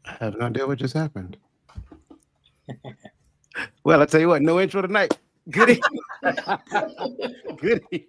I have no idea what just happened. Well, I tell you what, no intro tonight. Good evening. Good evening.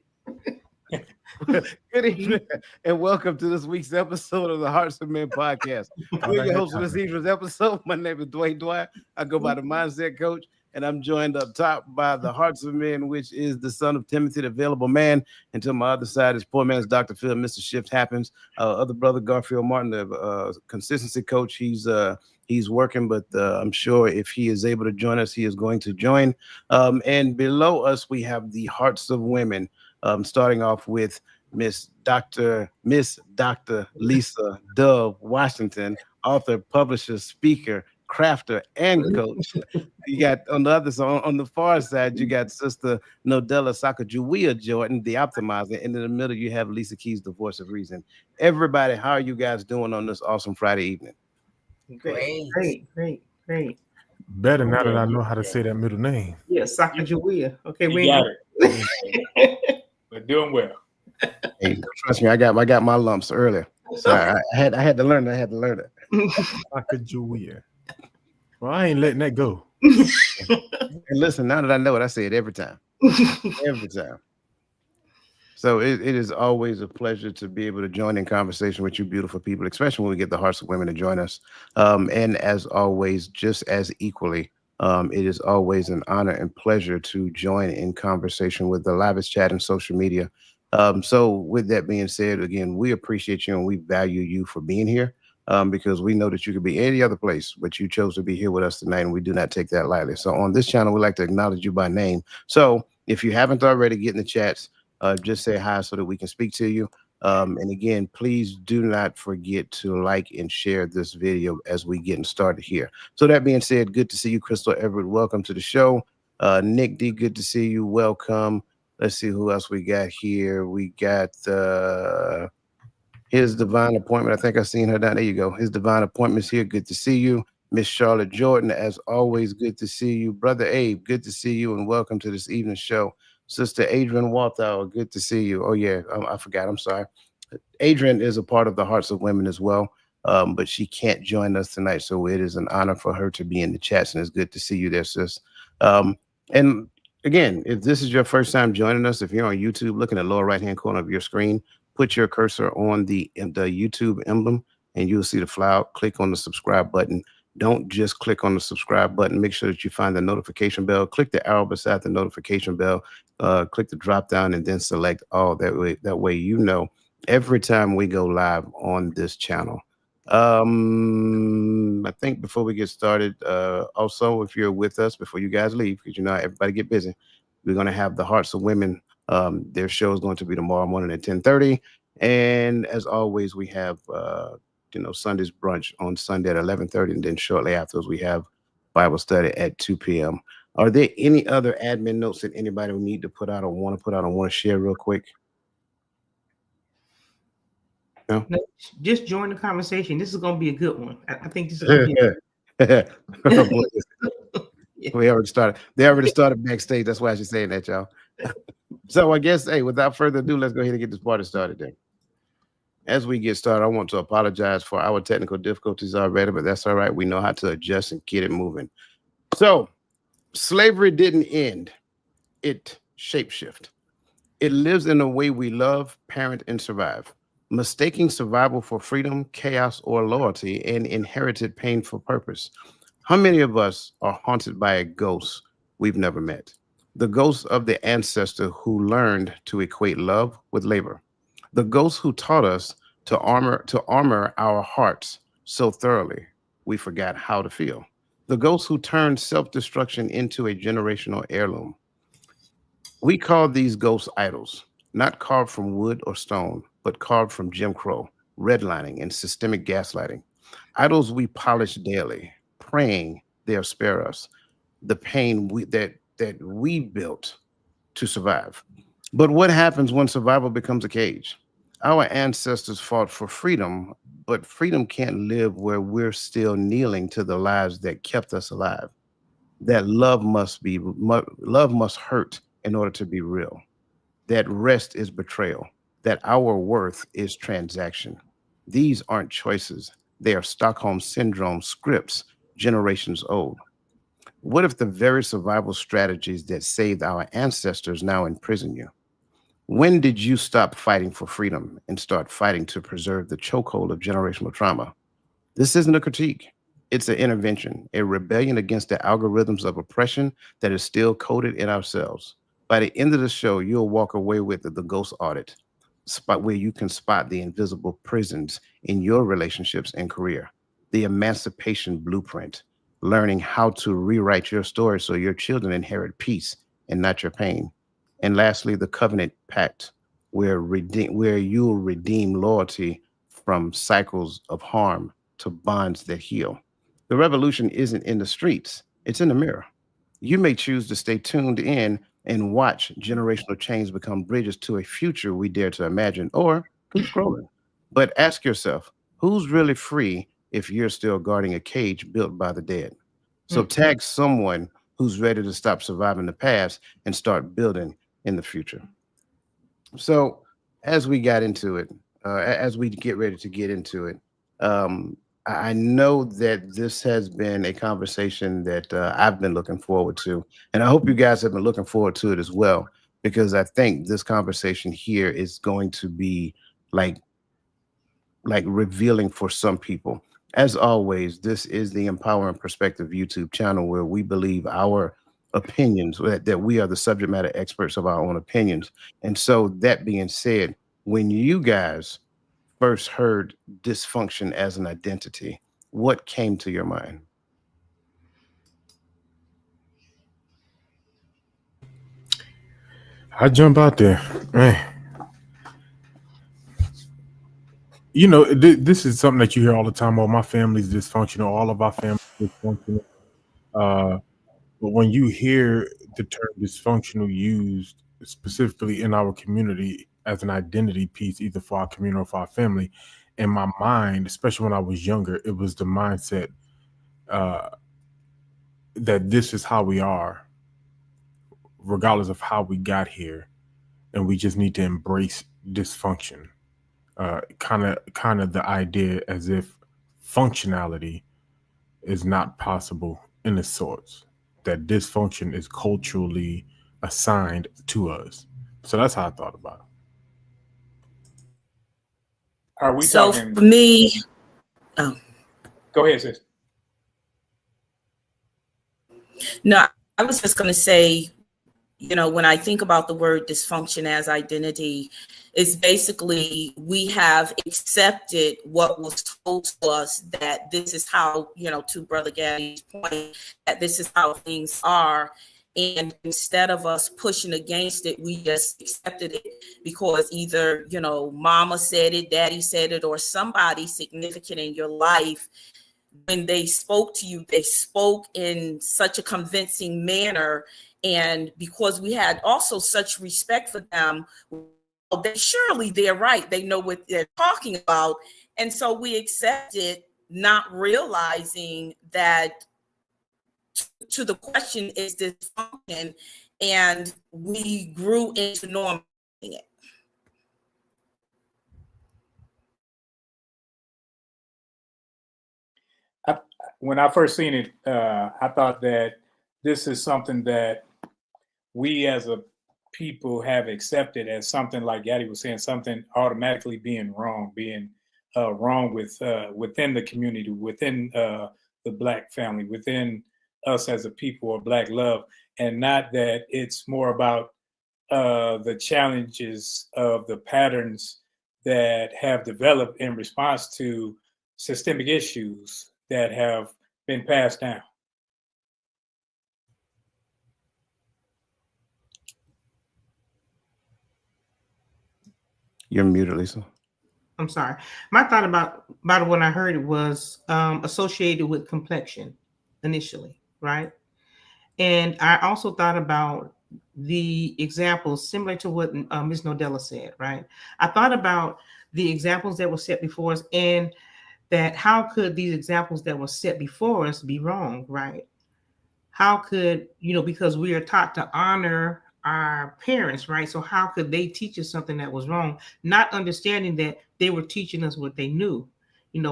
Good evening, and welcome to this week's episode of the Hearts of Men podcast. We're your hosts for this evening's episode. My name is Dwayne Dwight. I go by the Mindset Coach, and I'm joined up top by the Hearts of Men, which is the son of Timothy, the available man. And to my other side is poor man's Dr. Phil, Mr. Shift Happens. Other brother Garfield Martin, the consistency coach. He's working, but I'm sure if he is able to join us, he is going to join. And below us, we have the Hearts of Women. Starting off with Miss Dr. Lisa Dove Washington, author, publisher, speaker, crafter, and coach. You got on the other side, on the far side, you got Sister Nodella Sacagawea Jordan, the optimizer, and in the middle you have Lisa Keys, the voice of reason. Everybody, how are you guys doing on this awesome Friday evening? Great. Better now that I know how to say that middle name. Yeah, Sacagawea. Okay, we got it. We're doing well. Hey, trust me, I got my lumps earlier, so I had to learn. I had to learn it. Sacagawea. Well, I ain't letting that go. And listen, now that I know it, I say it every time. Every time. So it is always a pleasure to be able to join in conversation with you beautiful people, especially when we get the Hearts of Women to join us. And as always, just as equally, it is always an honor and pleasure to join in conversation with the livest chat and social media. So with that being said, again, we appreciate you and we value you for being here because we know that you could be any other place, but you chose to be here with us tonight, and we do not take that lightly. So on this channel, we like to acknowledge you by name. So if you haven't already, get in the chats. Just say hi so that we can speak to you. And again, please do not forget to like and share this video as we getting started here. So that being said, good to see you, Crystal Everett. Welcome to the show. Nick D, good to see you. Welcome. Let's see who else we got here. We got His Divine Appointment. I think I've seen her down there. You go. His Divine Appointment's here. Good to see you. Miss Charlotte Jordan, as always, good to see you. Brother Abe, good to see you, and welcome to this evening's show. Sister Adrian Walthour, good to see you. Oh, yeah, I forgot. I'm sorry. Adrian is a part of the Hearts of Women as well, but she can't join us tonight, so it is an honor for her to be in the chats, and it's good to see you there, sis. And again, if this is your first time joining us, if you're on YouTube, look in the lower right-hand corner of your screen, put your cursor on the YouTube emblem, and you'll see the flower. Click on the subscribe button. Don't just click on the subscribe button. Make sure that you find the notification bell. Click the arrow beside the notification bell. Click the drop down and then select all. That way you know every time we go live on this channel. I think before we get started, also if you're with us before you guys leave, because you know everybody get busy, we're going to have the Hearts of Women. Their show is going to be tomorrow morning at 10:30, and as always we have Sunday's brunch on Sunday at 11:30, and then shortly afterwards we have Bible study at 2 p.m. Are there any other admin notes that anybody would need to put out or want to put out or want to share real quick? No? Just join the conversation. This is going to be a good one. I think this is going to be We already started. They already started backstage. That's why she's saying that, y'all. So I guess, hey, without further ado, let's go ahead and get this party started then. As we get started, I want to apologize for our technical difficulties already, but that's all right. We know how to adjust and get it moving. So slavery didn't end. It shapeshift. It lives in the way we love, parent, and survive, mistaking survival for freedom, chaos, or loyalty, and inherited pain for purpose. How many of us are haunted by a ghost we've never met? The ghost of the ancestor who learned to equate love with labor. The ghost who taught us to armor our hearts so thoroughly we forgot how to feel. The ghost who turned self-destruction into a generational heirloom. We call these ghosts idols, not carved from wood or stone, but carved from Jim Crow, redlining, and systemic gaslighting. Idols we polish daily, praying they'll spare us the pain that we built to survive. But what happens when survival becomes a cage? Our ancestors fought for freedom, but freedom can't live where we're still kneeling to the lives that kept us alive. That love must hurt in order to be real. That rest is betrayal. that our worth is transaction. These aren't choices. They are Stockholm syndrome scripts generations old. What if the very survival strategies that saved our ancestors now imprison you? When did you stop fighting for freedom and start fighting to preserve the chokehold of generational trauma? This isn't a critique. It's an intervention, a rebellion against the algorithms of oppression that is still coded in ourselves. By the end of the show, you'll walk away with the ghost audit, spot where you can spot the invisible prisons in your relationships and career, the emancipation blueprint, learning how to rewrite your story so your children inherit peace and not your pain. And lastly, the covenant pact, where you'll redeem loyalty from cycles of harm to bonds that heal. The revolution isn't in the streets, it's in the mirror. You may choose to stay tuned in and watch generational change become bridges to a future we dare to imagine, or keep scrolling. But ask yourself, who's really free if you're still guarding a cage built by the dead? So tag someone who's ready to stop surviving the past and start building in the future. So as we got into it, as we get ready to get into it, I know that this has been a conversation that I've been looking forward to, and I hope you guys have been looking forward to it as well, because I think this conversation here is going to be like revealing for some people. As always, this is the Empowering Perspective YouTube channel where we believe our opinions, that we are the subject matter experts of our own opinions. And so that being said, when you guys first heard dysfunction as an identity, what came to your mind? I jump out there, man. You know, this is something that you hear all the time. Oh, my family's dysfunctional. All of our families dysfunctional. But when you hear the term dysfunctional used specifically in our community as an identity piece, either for our community or for our family, in my mind, especially when I was younger, it was the mindset uh, that this is how we are, regardless of how we got here, and we just need to embrace dysfunction. Kind of the idea as if functionality is not possible in the sorts, that dysfunction is culturally assigned to us. So that's how I thought about it. Are we So talking? for me, oh, Go ahead, sis. no, I was just going to say, you know, when I think about the word dysfunction as identity, it's basically we have accepted what was told to us that this is how, you know, to Brother Gaddy's point, that this is how things are. And instead of us pushing against it, we just accepted it because either, you know, mama said it, daddy said it, or somebody significant in your life, when they spoke to you, they spoke in such a convincing manner. And because we had also such respect for them, well, surely they're right. They know what they're talking about. And so we accepted, not realizing that to the question, is this function? And we grew into normalizing it. When I first seen it, I thought that this is something that we as a people have accepted as something, like Gaddy was saying, something automatically being wrong with within the community, within the Black family, within us as a people, or Black love, and not that it's more about the challenges of the patterns that have developed in response to systemic issues that have been passed down. You're muted, Lisa. I'm sorry. My thought about when I heard it was associated with complexion initially, right? And I also thought about the examples similar to what Ms. Nodella said, right? I thought about the examples that were set before us, and that how could these examples that were set before us be wrong, right? How could, you know, because we are taught to honor our parents, right? So how could they teach us something that was wrong, not understanding that they were teaching us what they knew,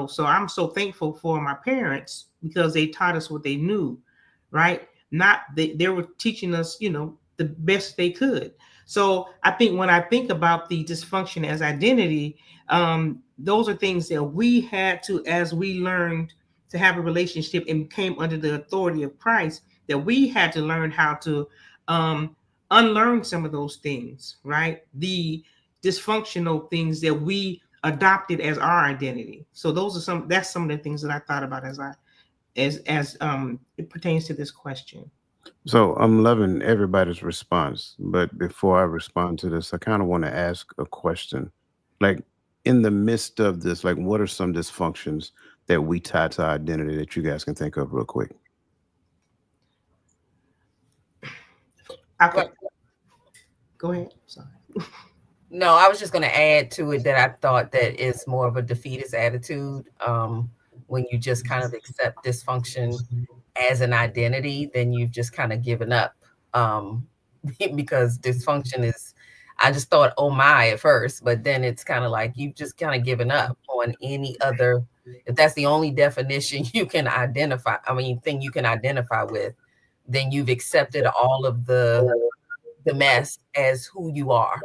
So I'm so thankful for my parents because they taught us what they knew, right? Not they were teaching us, the best they could. So I think when I think about the dysfunction as identity, those are things that we had to, as we learned to have a relationship and came under the authority of Christ, that we had to learn how to unlearn some of those things, right? The dysfunctional things that we adopted as our identity. So that's some of the things that I thought about as it pertains to this question. So I'm loving everybody's response, but before I respond to this, I kind of want to ask a question. Like in the midst of this, like what are some dysfunctions that we tie to our identity that you guys can think of real quick? Okay. Go ahead. Sorry. No, I was just going to add to it that I thought that it's more of a defeatist attitude. When you just kind of accept dysfunction as an identity, then you've just kind of given up. Because dysfunction is, I just thought, oh my, at first, but then it's kind of like you've just kind of given up on any other, if that's the only definition you can identify, thing you can identify with, then you've accepted all of the mess as who you are.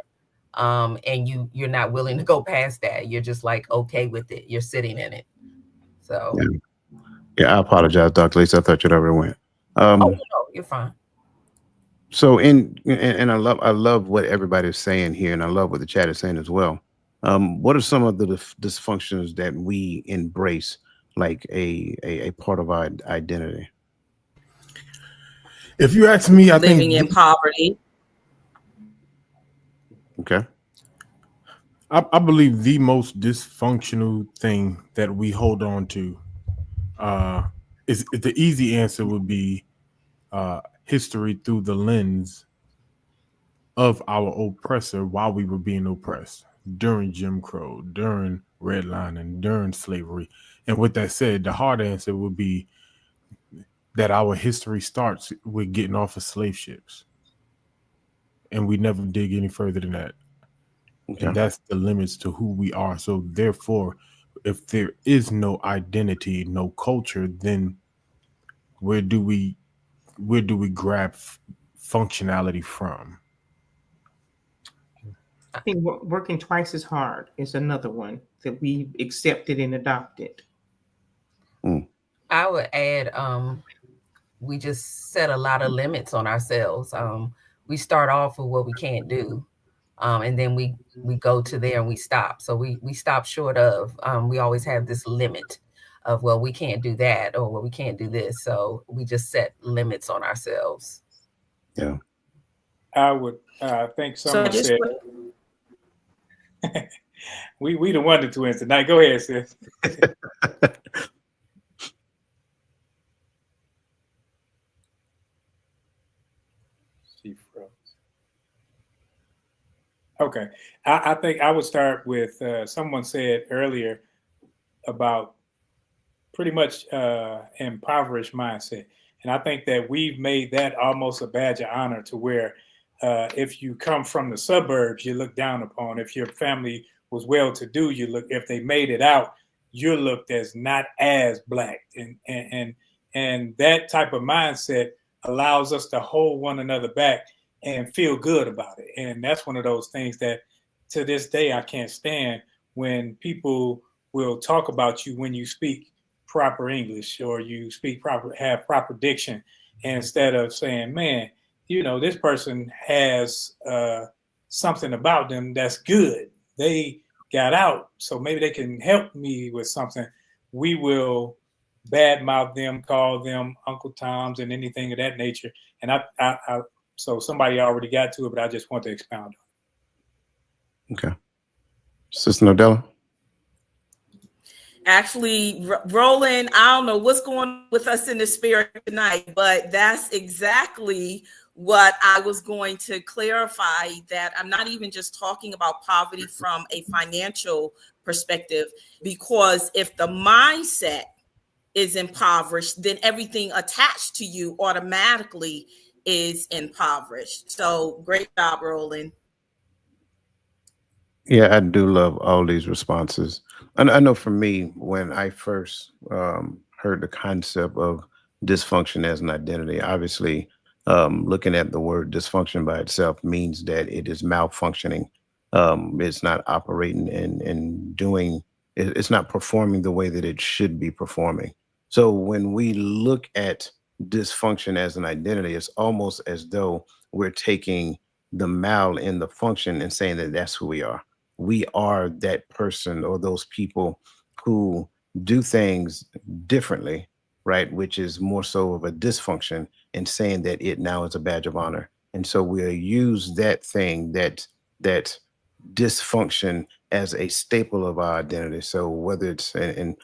And you're not willing to go past that. You're just like okay with it. You're sitting in it. So yeah, I apologize, Dr. Lisa. I thought you'd already went. No, you're fine. So and I love what everybody's saying here, and I love what the chat is saying as well. What are some of the dysfunctions that we embrace like a part of our identity? If you ask me, I Living think in poverty. Okay. I believe the most dysfunctional thing that we hold on to is the easy answer would be history through the lens of our oppressor while we were being oppressed during Jim Crow, during redlining, during slavery. And with that said, the hard answer would be that our history starts with getting off of slave ships. And we never dig any further than that. Okay. And that's the limits to who we are. So therefore, if there is no identity, no culture, then where do we grab functionality from? I think working twice as hard is another one that we've accepted and adopted. I would add, we just set a lot of limits on ourselves. We start off with what we can't do. And then we go to there and we stop. So we stop short of, we always have this limit of, well, we can't do that, or well, we can't do this. So we just set limits on ourselves. Yeah. I would think someone said, we the Wonder Twins tonight. Go ahead, sis. She froze. Okay. I think I would start with someone said earlier about pretty much impoverished mindset. And I think that we've made that almost a badge of honor to where if you come from the suburbs, you look down upon. If your family was well-to-do, if they made it out, you're looked as not as Black. And that type of mindset allows us to hold one another back and feel good about it. And that's one of those things that to this day I can't stand, when people will talk about you when you speak proper English or you have proper diction, instead of saying, man, this person has something about them that's good. They got out, so maybe they can help me with something. We will badmouth them, call them Uncle Toms and anything of that nature. And so somebody already got to it, but I just want to expound on it. Okay. Sister Nadella? Actually, Roland, I don't know what's going on with us in the spirit tonight, but that's exactly what I was going to clarify, that I'm not even just talking about poverty from a financial perspective, because if the mindset is impoverished, then everything attached to you automatically is impoverished. So great job, Roland. Yeah, I do love all these responses. And I know for me, when I first heard the concept of dysfunction as an identity, obviously, looking at the word dysfunction by itself means that it is malfunctioning. It's not operating and doing, it's not performing the way that it should be performing. So when we look at dysfunction as an identity, it's almost as though we're taking the mal in the function and saying that that's who we are. We are that person or those people who do things differently, right? Which is more so of a dysfunction, and saying that it now is a badge of honor. And so we'll use that thing, that dysfunction, as a staple of our identity. So whether it's and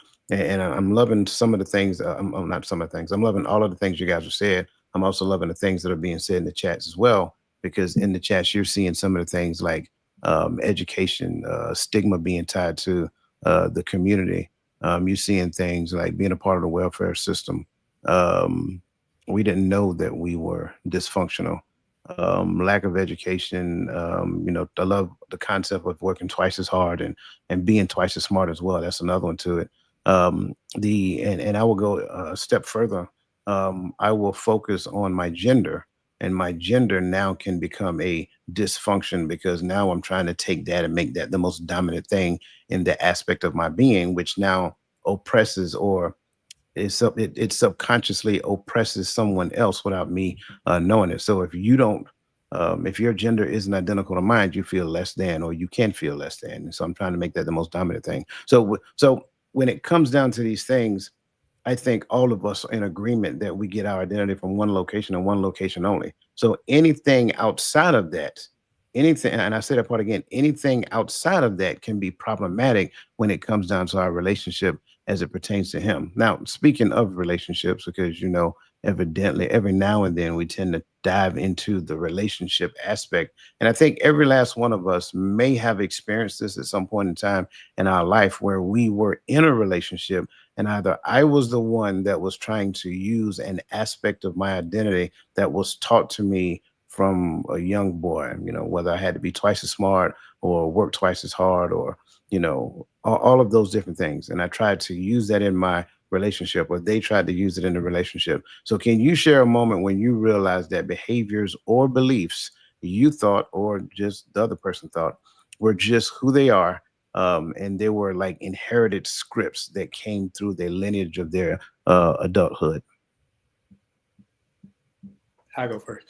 I'm loving some of the things. Not some of the things. I'm loving all of the things you guys have said. I'm also loving the things that are being said in the chats as well, because in the chats you're seeing some of the things like education, stigma being tied to the community. You're seeing things like being a part of the welfare system. We didn't know that we were dysfunctional. Lack of education. I love the concept of working twice as hard and being twice as smart as well. That's another one to it. And I will go a step further. I will focus on my gender, and my gender now can become a dysfunction, because now I'm trying to take that and make that the most dominant thing in the aspect of my being, which now oppresses, or it subconsciously oppresses someone else without me knowing it. So if you don't, if your gender isn't identical to mine, you feel less than, or you can feel less than. And so I'm trying to make that the most dominant thing. So when it comes down to these things, I think all of us are in agreement that we get our identity from one location and one location only. So anything outside of that, anything, and I say that part again, anything outside of that can be problematic when it comes down to our relationship as it pertains to him. Now, speaking of relationships, because evidently every now and then we tend to dive into the relationship aspect. And I think every last one of us may have experienced this at some point in time in our life, where we were in a relationship, and either I was the one that was trying to use an aspect of my identity that was taught to me from a young boy, whether I had to be twice as smart or work twice as hard, or, all of those different things. And I tried to use that in my relationship, or they tried to use it in the relationship. So can you share a moment when you realized that behaviors or beliefs you thought, or just the other person thought, were just who they are, and they were like inherited scripts that came through their lineage of their adulthood? I go first.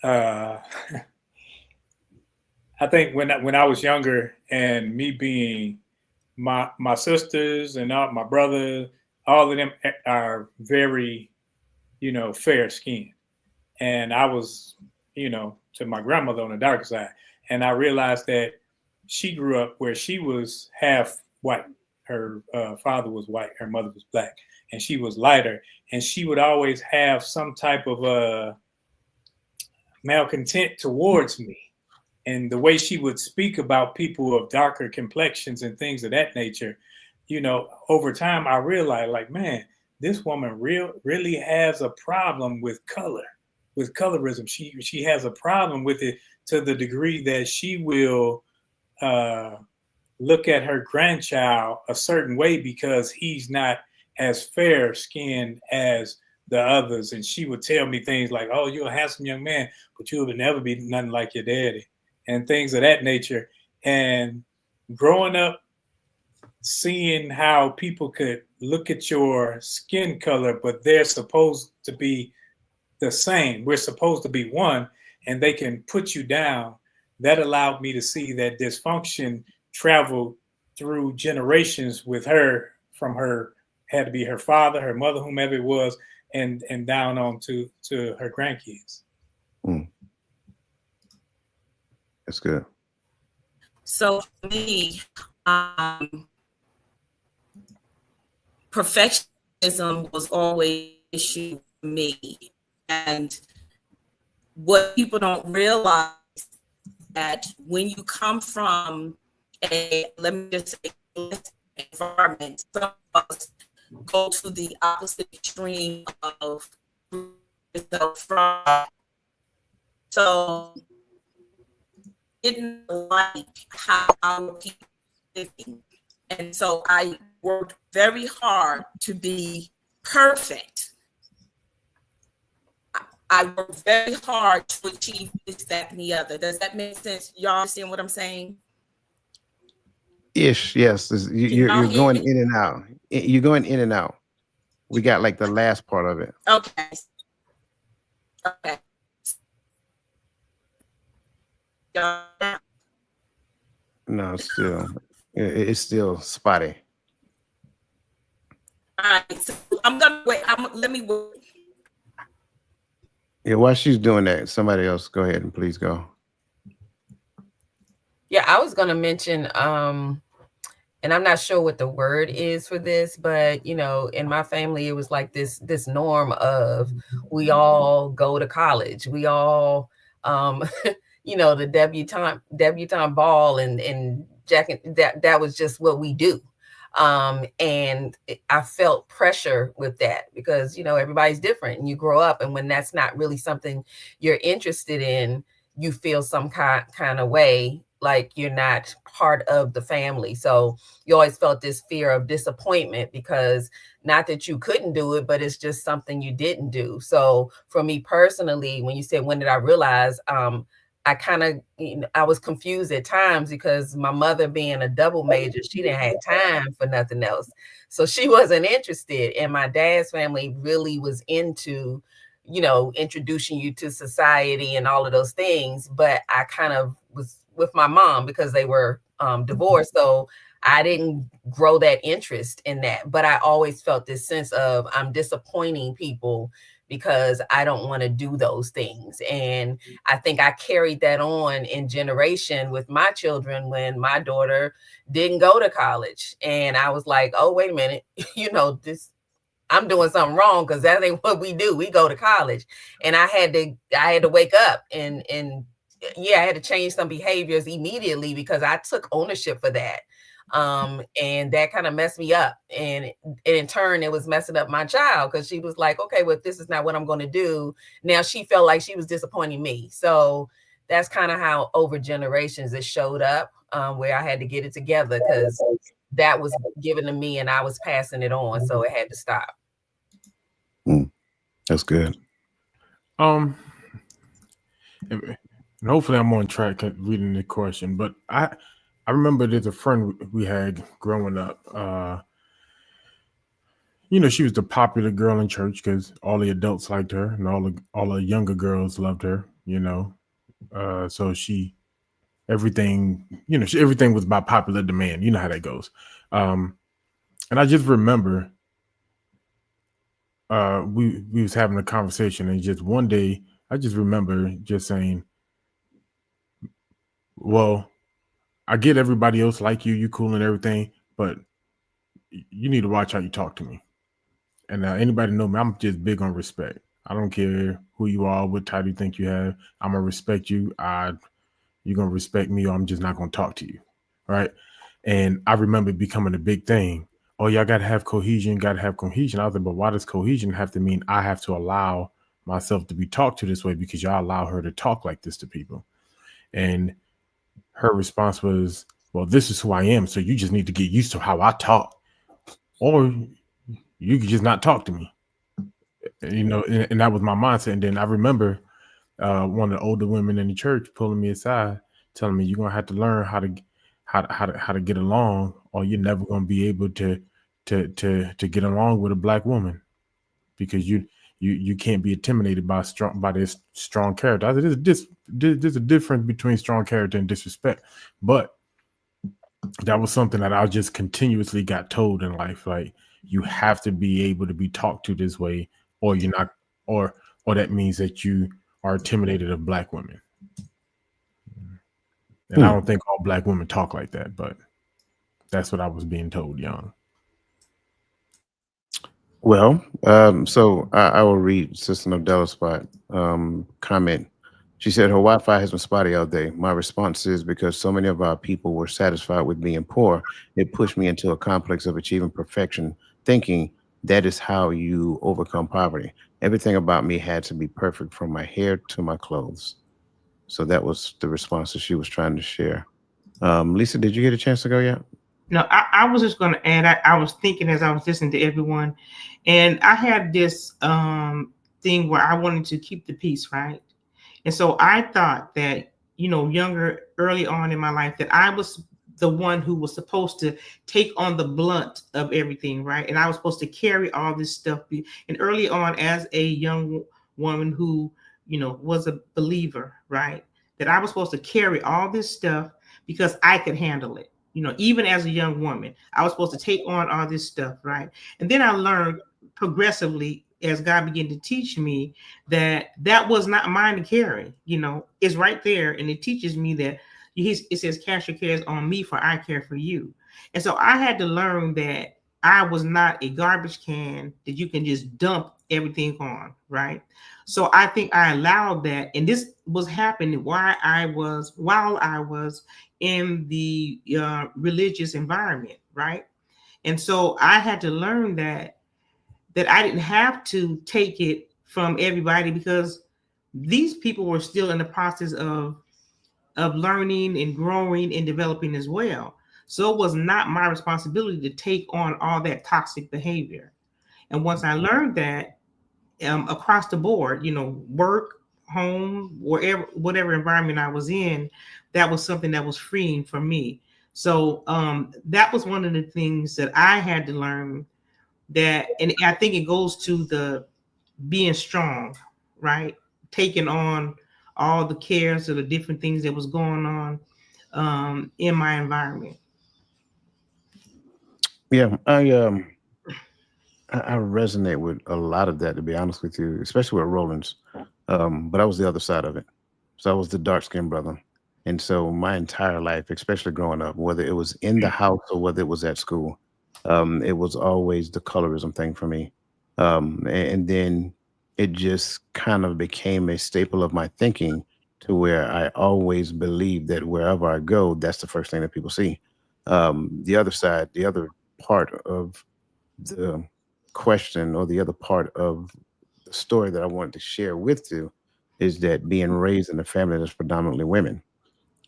I think when I was younger, and me being my sisters and my brother, all of them are very, fair skinned, and I was, to my grandmother on the darker side, and I realized that she grew up where she was half white. Her father was white, her mother was black, and she was lighter, and she would always have some type of malcontent towards me. And the way she would speak about people of darker complexions and things of that nature, over time I realized, like, man, this woman really has a problem with color, with colorism. She has a problem with it, to the degree that she will look at her grandchild a certain way because he's not as fair skinned as the others. And she would tell me things like, oh, you're a handsome young man, but you would never be nothing like your daddy, and things of that nature. And growing up, seeing how people could look at your skin color, but they're supposed to be the same. We're supposed to be one, and they can put you down. That allowed me to see that dysfunction traveled through generations with her, from her, had to be her father, her mother, whomever it was, and down on to her grandkids. That's good. So for me, perfectionism was always an issue for me. And what people don't realize, that when you come from let me just say, environment, some of us go to the opposite extreme of from So didn't like how our people living. And so I worked very hard to be perfect. I worked very hard to achieve this, that, and the other. Does that make sense? Y'all understand what I'm saying? Ish, yes. You're hear going me? in and out. You're going in and out. We got like the last part of it. Okay. Okay. No, it's still spotty. All right, so I'm gonna wait. Let me wait. Yeah, while she's doing that, somebody else go ahead and please go. Yeah, I was going to mention, and I'm not sure what the word is for this, but in my family, it was like this norm of we all go to college, we all, the debutante ball and jacket. That was just what we do. And I felt pressure with that because everybody's different, and you grow up, and when that's not really something you're interested in, you feel some kind of way, like you're not part of the family. So you always felt this fear of disappointment, because not that you couldn't do it, but it's just something you didn't do. So for me personally, when you said, when did I realize, I kind of, I was confused at times because my mother being a double major, she didn't have time for nothing else. So she wasn't interested. And my dad's family really was into, introducing you to society and all of those things. But I kind of was with my mom because they were divorced. So I didn't grow that interest in that. But I always felt this sense of I'm disappointing people because I don't want to do those things. And I think I carried that on in generation with my children when my daughter didn't go to college. And I was like, oh, wait a minute, I'm doing something wrong, because that ain't what we do. We go to college. And I had to wake up and I had to change some behaviors immediately because I took ownership for that. And that kind of messed me up. And in turn, it was messing up my child, because she was like, okay, well, this is not what I'm going to do. Now she felt like she was disappointing me. So that's kind of how over generations it showed up, where I had to get it together, because that was given to me and I was passing it on. So it had to stop. That's good. And hopefully I'm on track at reading the question, but I remember there's a friend we had growing up. She was the popular girl in church because all the adults liked her and all the younger girls loved her. So everything was by popular demand. You know how that goes. And I just remember we was having a conversation, and just one day I just remember just saying, well, I get everybody else like you cool and everything, but you need to watch how you talk to me. And anybody know me, I'm just big on respect. I don't care who you are, what title you think you have. I'm gonna respect you. You're gonna respect me, or I'm just not gonna talk to you. Right. And I remember it becoming a big thing. Oh, y'all gotta have cohesion, I was like, but why does cohesion have to mean I have to allow myself to be talked to this way because y'all allow her to talk like this to people? And her response was, well, this is who I am, so you just need to get used to how I talk, or you could just not talk to me. And that was my mindset. And then I remember one of the older women in the church pulling me aside, telling me, you're gonna have to learn how to get along, or you're never gonna be able to get along with a Black woman, because you can't be intimidated by this strong character. I said, there's a difference between strong character and disrespect. But that was something that I just continuously got told in life. Like, you have to be able to be talked to this way, or you're not, or that means that you are intimidated of Black women. And I don't think all Black women talk like that, but that's what I was being told young. Well, so I will read Sister Nodella's spot comment. She said her Wi-Fi has been spotty all day. My response is, because so many of our people were satisfied with being poor, it pushed me into a complex of achieving perfection, thinking that is how you overcome poverty. Everything about me had to be perfect, from my hair to my clothes. So that was the response that she was trying to share. Lisa, did you get a chance to go yet? No, I was just going to add, I was thinking as I was listening to everyone, and I had this thing where I wanted to keep the peace, right? And so I thought that, younger, early on in my life, that I was the one who was supposed to take on the blunt of everything, right? And I was supposed to carry all this stuff. And early on, as a young woman who, was a believer, right? That I was supposed to carry all this stuff because I could handle it. Even as a young woman, I was supposed to take on all this stuff, right? And then I learned progressively as God began to teach me that was not mine to carry. It's right there, and it teaches me that it says, "Cast your cares on me, for I care for you." And so I had to learn that I was not a garbage can that you can just dump everything on, right? So I think I allowed that, and this was happening while I was in the religious environment, right? And so I had to learn that I didn't have to take it from everybody, because these people were still in the process of learning and growing and developing as well. So it was not my responsibility to take on all that toxic behavior. And once I learned that, across the board, work, home, whatever environment I was in, that was something that was freeing for me. So that was one of the things that I had to learn, that, and I think it goes to the being strong, right? Taking on all the cares of the different things that was going on in my environment. Yeah, I resonate with a lot of that, to be honest with you, especially with Roland's. But I was the other side of it. So I was the dark skinned brother. And so my entire life, especially growing up, whether it was in the house or whether it was at school, it was always the colorism thing for me. And then it just kind of became a staple of my thinking, to where I always believed that wherever I go, that's the first thing that people see. The other side, the other part of the question, or the other part of the story that I wanted to share with you, is that being raised in a family that's predominantly women.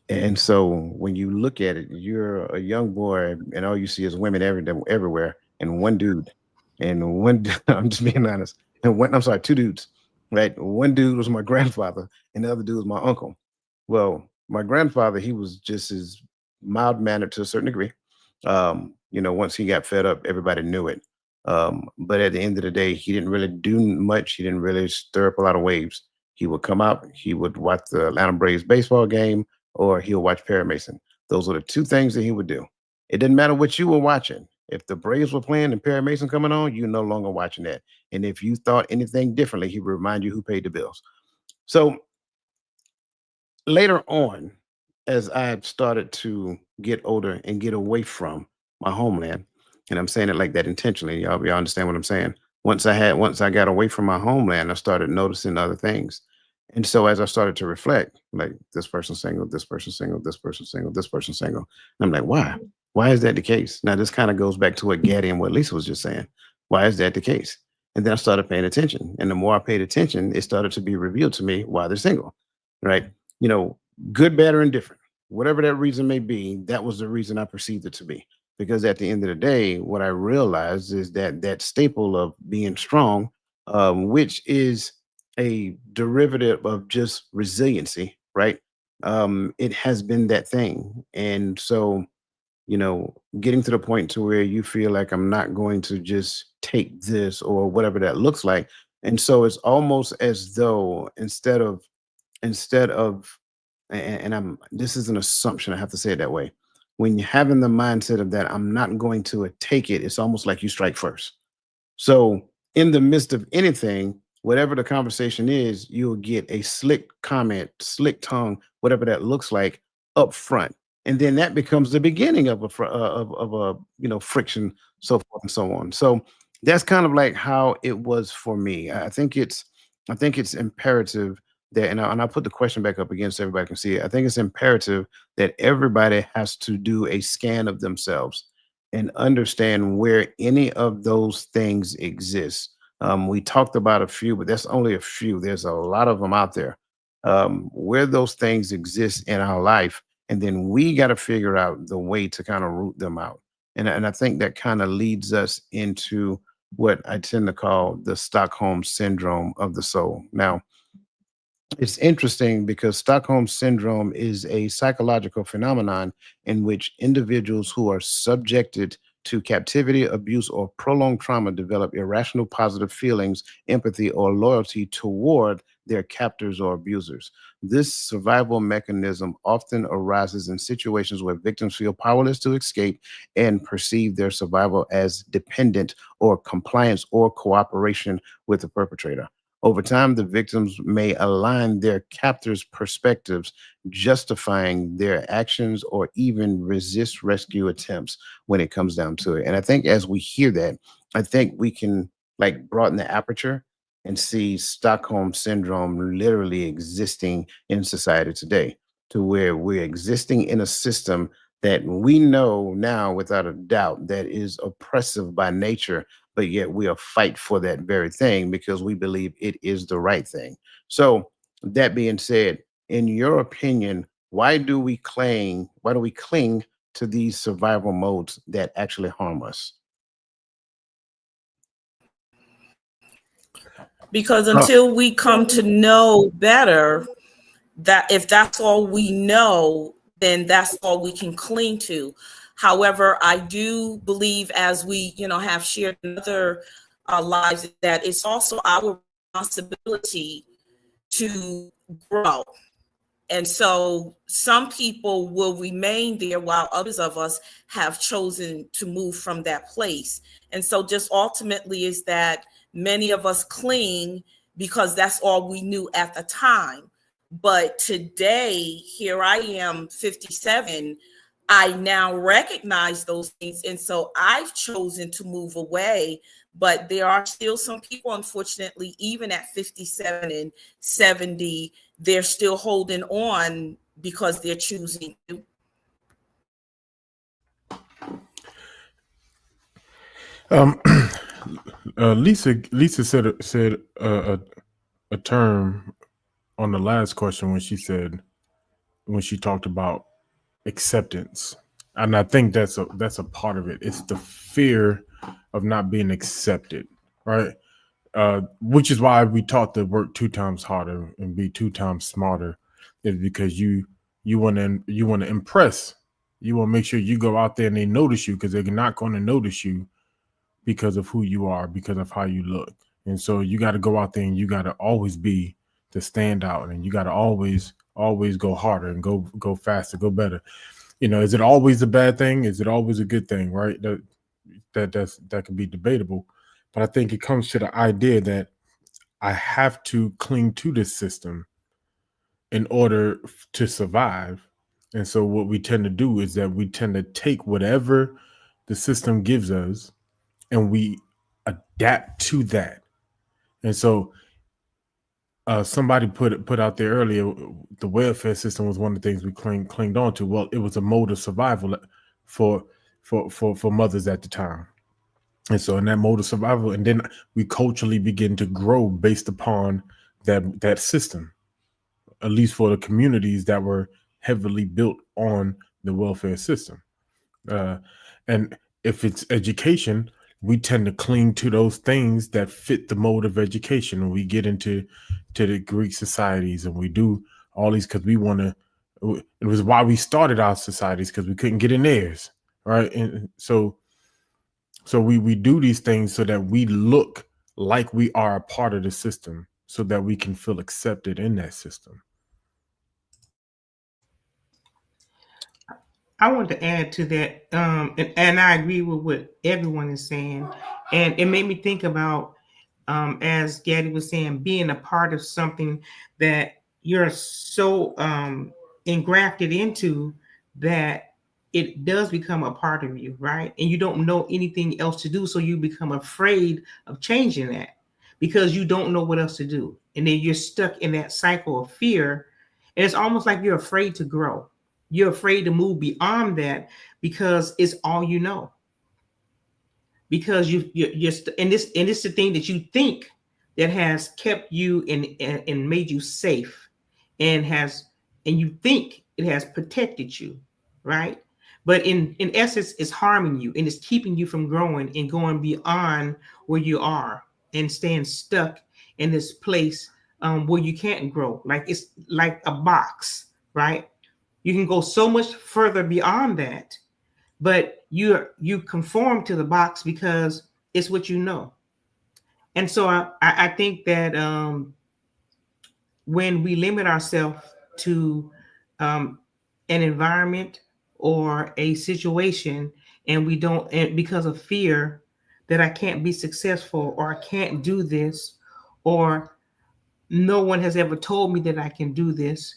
And so when you look at it, you're a young boy and all you see is women everywhere, and one dude. And one, I'm just being honest. And one, I'm sorry, two dudes, right? One dude was my grandfather and the other dude was my uncle. Well, my grandfather, he was just as mild mannered to a certain degree. Once he got fed up, everybody knew it. But at the end of the day, he didn't really do much. He didn't really stir up a lot of waves. He would come out, he would watch the Atlanta Braves baseball game, or he'll watch Perry Mason. Those were the two things that he would do. It didn't matter what you were watching. If the Braves were playing and Perry Mason coming on, you're no longer watching that. And if you thought anything differently, he would remind you who paid the bills. So later on, as I started to get older and get away from my homeland, and I'm saying it like that intentionally, y'all understand what I'm saying? Once I got away from my homeland, I started noticing other things. And so as I started to reflect, like, this person's single, this person's single, this person's single, this person's single. And I'm like, why? Why is that the case? Now, this kind of goes back to what Gaddy and what Lisa was just saying. Why is that the case? And then I started paying attention. And the more I paid attention, it started to be revealed to me why they're single, right? Good, bad, or indifferent, whatever that reason may be, that was the reason I perceived it to be. Because at the end of the day, what I realized is that staple of being strong, which is a derivative of just resiliency, right? It has been that thing. And so, getting to the point to where you feel like, I'm not going to just take this, or whatever that looks like. And so it's almost as though instead of and I'm this is an assumption, I have to say it that way. When you're having the mindset of that, I'm not going to take it, it's almost like you strike first. So in the midst of anything, whatever the conversation is, you'll get a slick comment, slick tongue, whatever that looks like, up front. And then that becomes the beginning of a friction, so forth and so on. So that's kind of like how it was for me. I think it's imperative that, and I'll put the question back up again so everybody can see it. I think it's imperative that everybody has to do a scan of themselves and understand where any of those things exist. We talked about a few, but that's only a few. There's a lot of them out there. where those things exist in our life, and then we got to figure out the way to kind of root them out. And I think that kind of leads us into what I tend to call the Stockholm syndrome of the soul. Now, it's interesting because Stockholm syndrome is a psychological phenomenon in which individuals who are subjected to captivity, abuse, or prolonged trauma develop irrational positive feelings, empathy, or loyalty toward their captors or abusers. This survival mechanism often arises in situations where victims feel powerless to escape and perceive their survival as dependent or compliance or cooperation with the perpetrator. Over time, the victims may align their captors' perspectives, justifying their actions or even resist rescue attempts when it comes down to it. And I think as we hear that, I think we can like broaden the aperture and see Stockholm syndrome literally existing in society today, to where we're existing in a system that we know now without a doubt that is oppressive by nature, but yet we'll fight for that very thing because we believe it is the right thing. So, that being said, in your opinion, why do we cling to these survival modes that actually harm us? Because until we come to know better, that if that's all we know, then that's all we can cling to. However, I do believe, as we, have shared in other lives, that it's also our responsibility to grow. And so some people will remain there while others of us have chosen to move from that place. And so just ultimately is that many of us cling because that's all we knew at the time. But today, here I am, 57, I now recognize those things. And so I've chosen to move away. But there are still some people, unfortunately, even at 57 and 70, they're still holding on because they're choosing to. Lisa said a term on the last question when she talked about acceptance, and I think that's a part of it. It's the fear of not being accepted, right? Which is why we taught to work 2 times harder and be 2 times smarter, is because you want to impress. You want to make sure you go out there and they notice you, because they're not going to notice you because of who you are, because of how you look. And so you got to go out there and you got to always be the standout, and you got to always go harder and go faster, go better. Is it always a bad thing? Is it always a good thing? Right? That can be debatable. But I think it comes to the idea that I have to cling to this system in order to survive. And so what we tend to do is that we tend to take whatever the system gives us and we adapt to that. And so somebody put out there earlier, the welfare system was one of the things we clinged on to. Well, it was a mode of survival for mothers at the time. And so in that mode of survival, and then we culturally begin to grow based upon that system, at least for the communities that were heavily built on the welfare system. And if it's education, we tend to cling to those things that fit the mode of education. We get into the Greek societies, and we do all these because we want to. It was why we started our societies, because we couldn't get in theirs, right? And so we do these things so that we look like we are a part of the system, so that we can feel accepted in that system. I want to add to that, and I agree with what everyone is saying, and it made me think about, as Gaddy was saying, being a part of something that you're so engrafted into that it does become a part of you, right? And you don't know anything else to do, so you become afraid of changing that because you don't know what else to do, and then you're stuck in that cycle of fear, and it's almost like you're afraid to grow. You're afraid to move beyond that because it's all you know. Because you're and this the thing that you think that has kept you and made you safe and you think it has protected you, right? But in essence, it's harming you and it's keeping you from growing and going beyond where you are and staying stuck in this place where you can't grow. Like it's like a box, right? You can go so much further beyond that, but you conform to the box because it's what you know. And so I think that when we limit ourselves to an environment or a situation, and we don't, and because of fear that I can't be successful or I can't do this, or no one has ever told me that I can do this,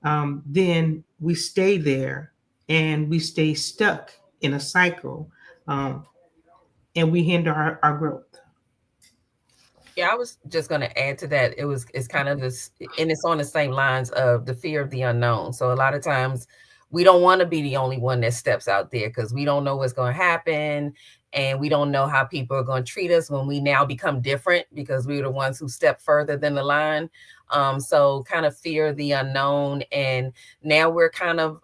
then we stay there and we stay stuck in a cycle, and we hinder our growth. Yeah, I was just going to add to that. It's kind of this, and it's on the same lines of the fear of the unknown. So a lot of times we don't want to be the only one that steps out there because we don't know what's going to happen, and we don't know how people are going to treat us when we now become different because we're the ones who step further than the line. So kind of fear of the unknown, and now we're kind of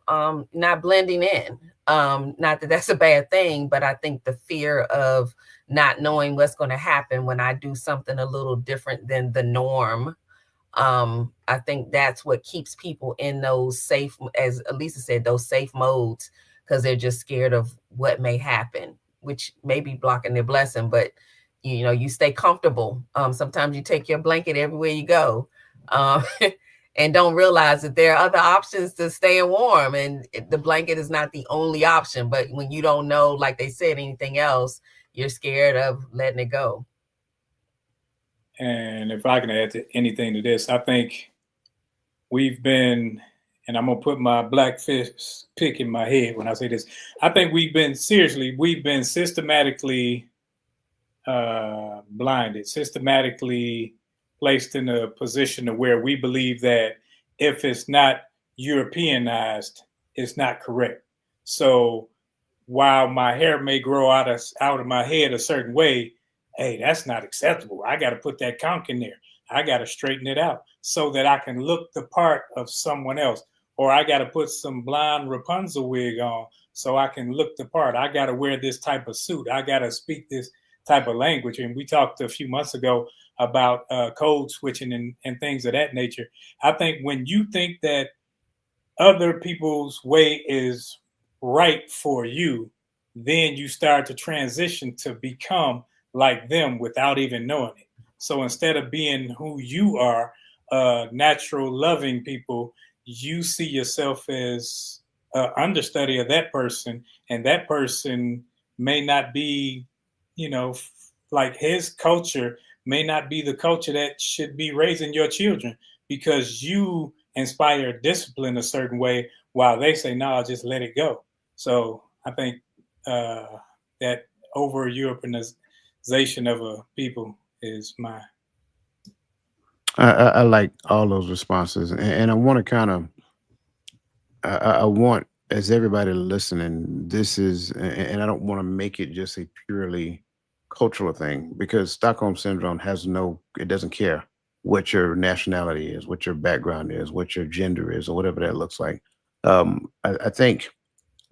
not blending in. Not that that's a bad thing, but I think the fear of not knowing what's going to happen when I do something a little different than the norm. I think that's what keeps people in those safe, as Elisa said, those safe modes, because they're just scared of what may happen, which may be blocking their blessing. But you know, you stay comfortable. Sometimes you take your blanket everywhere you go, and don't realize that there are other options to staying warm, and the blanket is not the only option. But when you don't know, like they said, anything else, you're scared of letting it go. And if I can add to anything to this, I think we've been, and I'm gonna put my black fist pick in my head when I say this. I think we've been systematically blinded, systematically placed in a position of where we believe that if it's not Europeanized, it's not correct. So while my hair may grow out of my head a certain way, hey, that's not acceptable. I got to put that conch in there. I got to straighten it out so that I can look the part of someone else. Or I got to put some blonde Rapunzel wig on so I can look the part. I got to wear this type of suit. I got to speak this type of language. And we talked a few months ago about code switching and things of that nature. I think when you think that other people's way is right for you, then you start to transition to become like them without even knowing it. So instead of being who you are, natural loving people, you see yourself as understudy of that person, and that person may not be, like his culture may not be the culture that should be raising your children, because you inspire discipline a certain way while they say, no, just let it go. So I think that over Europeanization of a people is my. I like all those responses, and I want to kind of, I want, as everybody listening, this is, and I don't want to make it just a purely cultural thing, because Stockholm syndrome has it doesn't care what your nationality is, what your background is, what your gender is, or whatever that looks like. I think,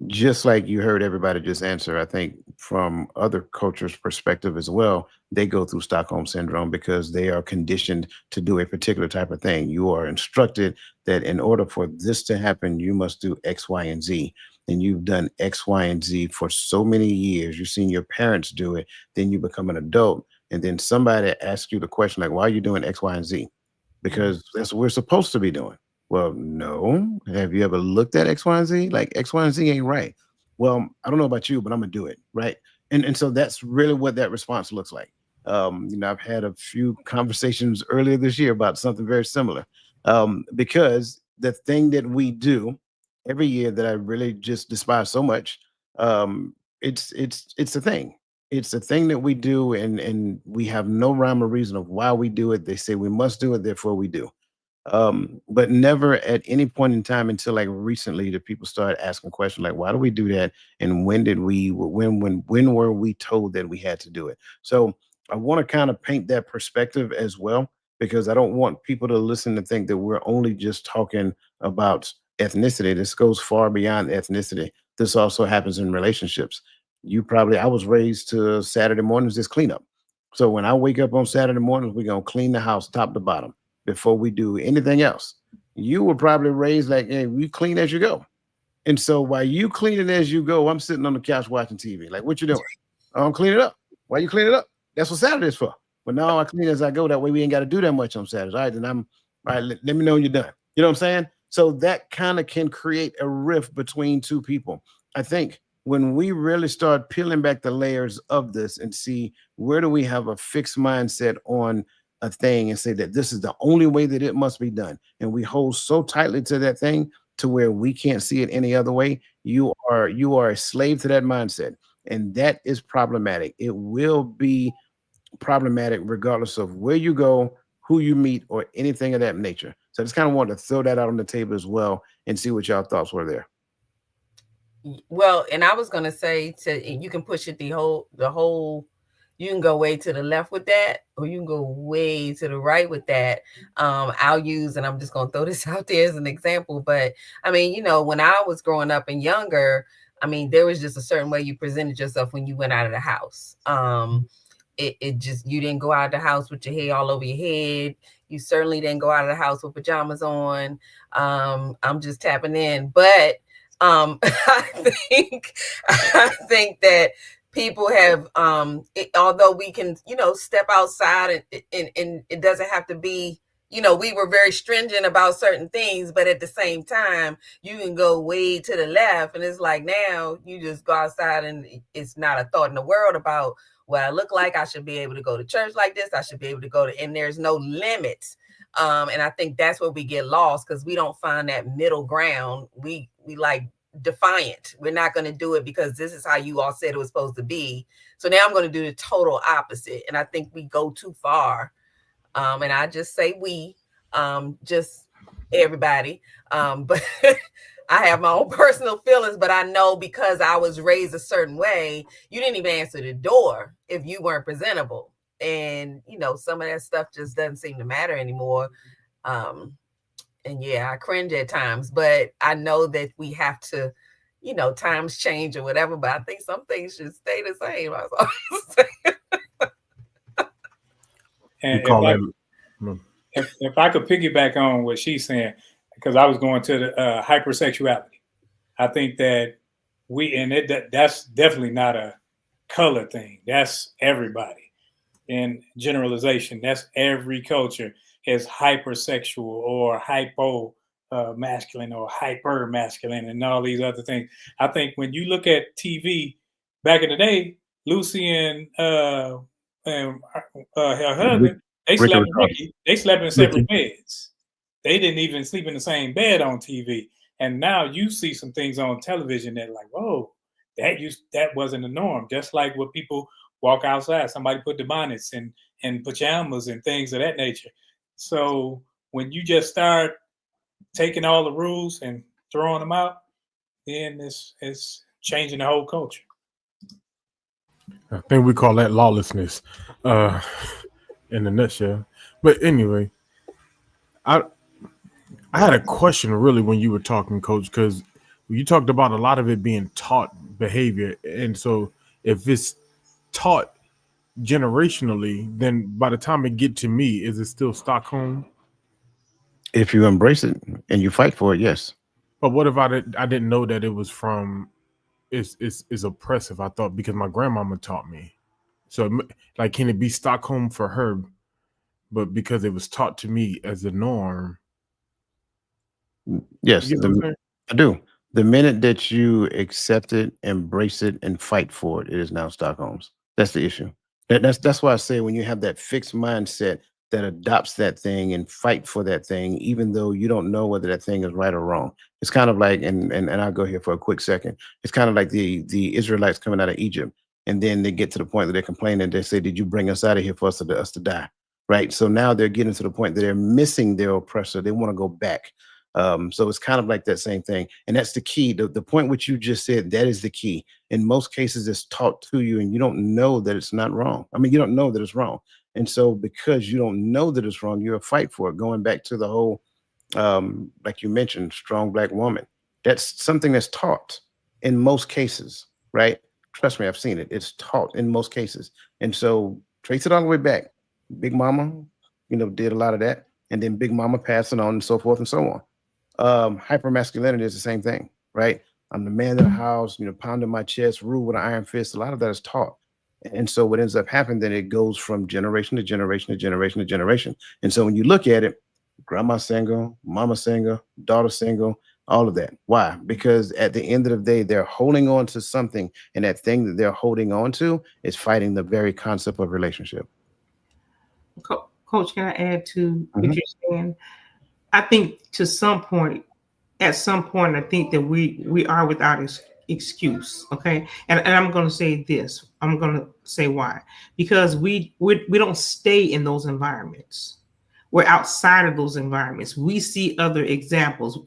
just like you heard everybody just answer, I think from other cultures' perspective as well, they go through Stockholm syndrome because they are conditioned to do a particular type of thing. You are instructed that in order for this to happen, you must do X, Y, and Z. And you've done X, Y, and Z for so many years. You've seen your parents do it. Then you become an adult. And then somebody asks you the question, like, why are you doing X, Y, and Z? Because that's what we're supposed to be doing. Well, no. Have you ever looked at X, Y, and Z? Like X, Y, and Z ain't right. Well, I don't know about you, but I'm gonna do it, right? And so that's really what that response looks like. I've had a few conversations earlier this year about something very similar. Because the thing that we do every year that I really just despise so much, it's a thing. It's a thing that we do, and we have no rhyme or reason of why we do it. They say we must do it, therefore we do. But never at any point in time until like recently did people start asking questions like, why do we do that? And when were we told that we had to do it? So I want to kind of paint that perspective as well. because I don't want people to listen to think that we're only just talking about ethnicity. This goes far beyond ethnicity. This also happens in relationships. I was raised to Saturday mornings is cleanup. So when I wake up on Saturday mornings, we're gonna clean the house top to bottom before we do anything else. You were probably raised like, hey, we clean as you go. And so while you cleaning as you go, I'm sitting on the couch watching TV. Like, what you doing? Oh, I'm cleaning up. Why you clean it up? That's what Saturday is for. But now I clean as I go. That way we ain't got to do that much on Saturdays. All right, then all right, let me know when you're done. You know what I'm saying? So that kind of can create a rift between two people. I think when we really start peeling back the layers of this and see where do we have a fixed mindset on a thing and say that this is the only way that it must be done, and we hold so tightly to that thing to where we can't see it any other way, you are a slave to that mindset, and that is problematic. It will be problematic regardless of where you go, who you meet, or anything of that nature. So I just kind of wanted to throw that out on the table as well and see what y'all thoughts were there. Well, and I was gonna say you can push it the whole. You can go way to the left with that, or you can go way to the right with that. I'll use, and I'm just gonna throw this out there as an example. But I mean, you know, when I was growing up and younger, I mean, there was just a certain way you presented yourself when you went out of the house. It just, you didn't go out of the house with your hair all over your head. You certainly didn't go out of the house with pajamas on. I'm just tapping in, but I think that people have, although we can, you know, step outside and it doesn't have to be, you know, we were very stringent about certain things, but at the same time, you can go way to the left, and it's like now you just go outside and it's not a thought in the world about what I look like. I should be able to go to church like this. I should be able to go to, and there's no limits. And I think that's where we get lost, because we don't find that middle ground. We like defiant. We're not going to do it because this is how you all said it was supposed to be. So now I'm going to do the total opposite. And I think we go too far. And I just say just everybody. But I have my own personal feelings, but I know because I was raised a certain way, you didn't even answer the door if you weren't presentable. And, you know, some of that stuff just doesn't seem to matter anymore. And yeah, I cringe at times, but I know that we have to, you know, times change or whatever, but I think some things should stay the same. I was And if I could piggyback on what she's saying, because I was going to the hypersexuality, I think that that's definitely not a color thing. That's everybody. In generalization, that's every culture is hypersexual or hypo masculine or hyper masculine and all these other things. I think when you look at TV back in the day, Lucy and her husband, they slept in separate beds. They didn't even sleep in the same bed on TV. And now you see some things on television that like, whoa, that wasn't the norm. Just like what people walk outside, somebody put the bonnets and pajamas and things of that nature. So when you just start taking all the rules and throwing them out, then it's changing the whole culture. I think we call that lawlessness, in a nutshell. But anyway, I had a question really when you were talking, Coach, because you talked about a lot of it being taught behavior. And so if it's taught generationally, then by the time it get to me, is it still Stockholm? If you embrace it and you fight for it, yes. But what if I didn't know that it was from is oppressive? I thought because my grandmama taught me. So like, can it be Stockholm for her, but because it was taught to me as a norm? Yes, I do. The minute that you accept it, embrace it, and fight for it, it is now Stockholm's. That's the issue. That's why I say when you have that fixed mindset that adopts that thing and fight for that thing, even though you don't know whether that thing is right or wrong. It's kind of like, and I'll go here for a quick second. It's kind of like the Israelites coming out of Egypt, and then they get to the point that they're complaining. They say, "Did you bring us out of here for us to die?" Right. So now they're getting to the point that they're missing their oppressor. They want to go back. So it's kind of like that same thing. And that's the key. The point which you just said, that is the key. In most cases, it's taught to you and you don't know that it's not wrong. I mean, you don't know that it's wrong. And so because you don't know that it's wrong, you'll fight for it. Going back to the whole, like you mentioned, strong black woman, that's something that's taught in most cases, right? Trust me, I've seen it. It's taught in most cases. And so trace it all the way back. Big Mama, did a lot of that. And then Big Mama passing on and so forth and so on. Hypermasculinity is the same thing, right? I'm the man of the house, pounding my chest, rule with an iron fist. A lot of that is taught. And so what ends up happening, then it goes from generation to generation to generation to generation. And so when you look at it, grandma single, mama single, daughter single, all of that. Why? Because at the end of the day, they're holding on to something, and that thing that they're holding on to is fighting the very concept of relationship. Coach, can I add to what you're saying? I think at some point, I think that we are without excuse. Okay, and I'm going to say this. I'm going to say why. Because we don't stay in those environments. We're outside of those environments. We see other examples.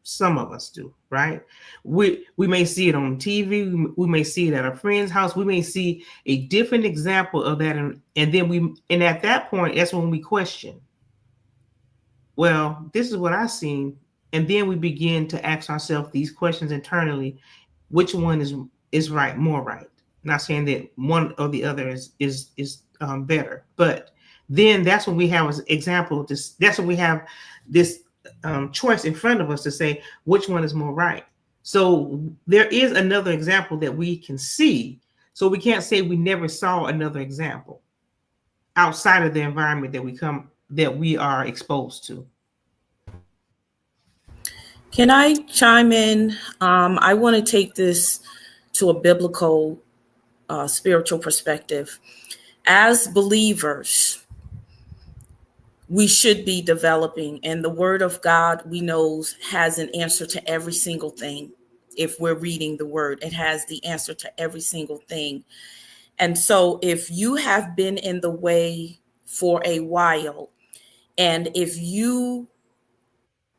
Some of us do, right? We may see it on TV. We may see it at a friend's house. We may see a different example of that, and then at that point, that's when we question. Well, this is what I've seen, and then we begin to ask ourselves these questions internally: which one is right, more right? Not saying that one or the other is better, but then that's when we have an example. That's when we have this choice in front of us to say which one is more right. So there is another example that we can see. So we can't say we never saw another example outside of the environment that we are exposed to. Can I chime in? I want to take this to a biblical, spiritual perspective. As believers, we should be developing, and the Word of God, we know, has an answer to every single thing. If we're reading the Word, it has the answer to every single thing. And so if you have been in the way for a while, and if you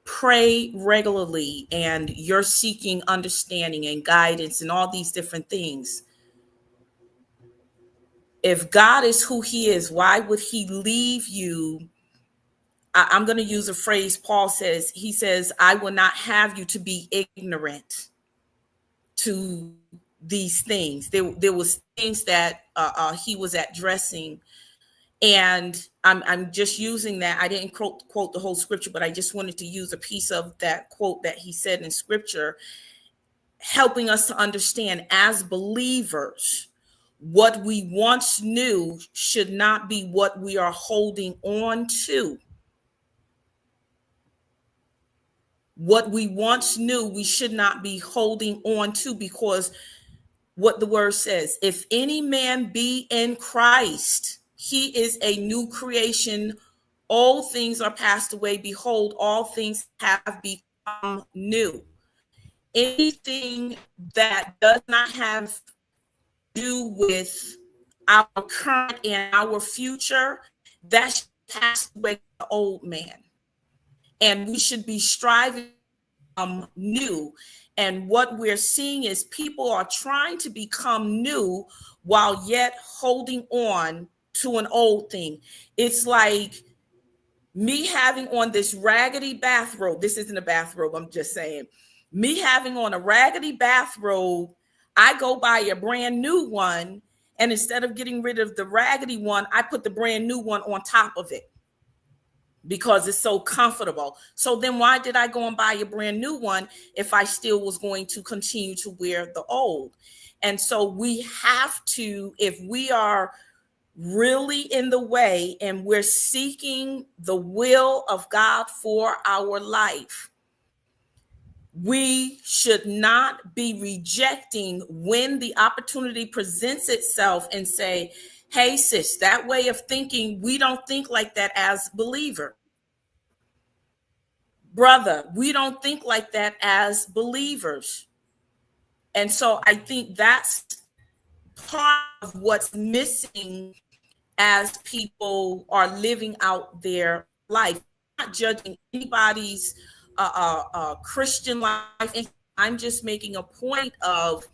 pray regularly and you're seeking understanding and guidance and all these different things, if God is who he is, why would he leave you? I'm going to use a phrase Paul says. He says, I will not have you to be ignorant to these things. There was things that he was addressing. And I'm just using that. I didn't quote the whole scripture, but I just wanted to use a piece of that quote that he said in scripture, helping us to understand as believers, what we once knew should not be what we are holding on to. What we once knew, we should not be holding on to, because what the word says, if any man be in Christ, he is a new creation. All things are passed away. Behold, all things have become new. Anything that does not have to do with our current and our future, that should pass away to the old man. And we should be striving new. And what we're seeing is people are trying to become new while yet holding on to an old thing. It's like me having on this raggedy bathrobe. This isn't a bathrobe, I'm just saying. Me having on a raggedy bathrobe, I go buy a brand new one, and instead of getting rid of the raggedy one, I put the brand new one on top of it because it's so comfortable. So then why did I go and buy a brand new one if I still was going to continue to wear the old? And so we have to, if we are really in the way and we're seeking the will of God for our life, we should not be rejecting when the opportunity presents itself and say, hey, sis, that way of thinking, we don't think like that as believer. Brother, we don't think like that as believers. And so I think that's part of what's missing as people are living out their life. I'm not judging anybody's Christian life. I'm just making a point of,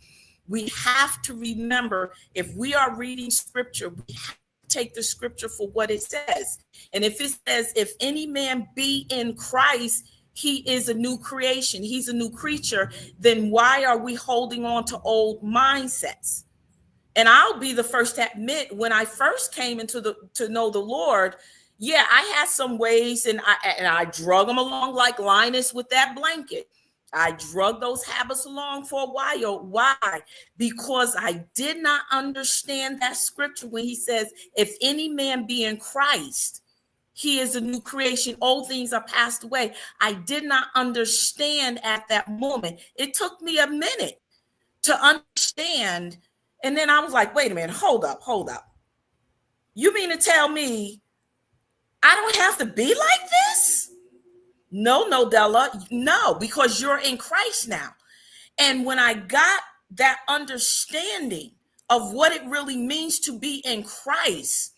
we have to remember, if we are reading scripture, we have take the scripture for what it says. And if it says, if any man be in Christ, he is a new creation, he's a new creature, then why are we holding on to old mindsets? And I'll be the first to admit, when I first came to know the Lord, yeah, I had some ways, and I drug them along like Linus with that blanket. I drug those habits along for a while. Why? Because I did not understand that scripture when he says, if any man be in Christ, he is a new creation. Old things are passed away. I did not understand at that moment. It took me a minute to understand. And then I was like, wait a minute, hold up. You mean to tell me I don't have to be like this? No, Della, no, because you're in Christ now. And when I got that understanding of what it really means to be in Christ,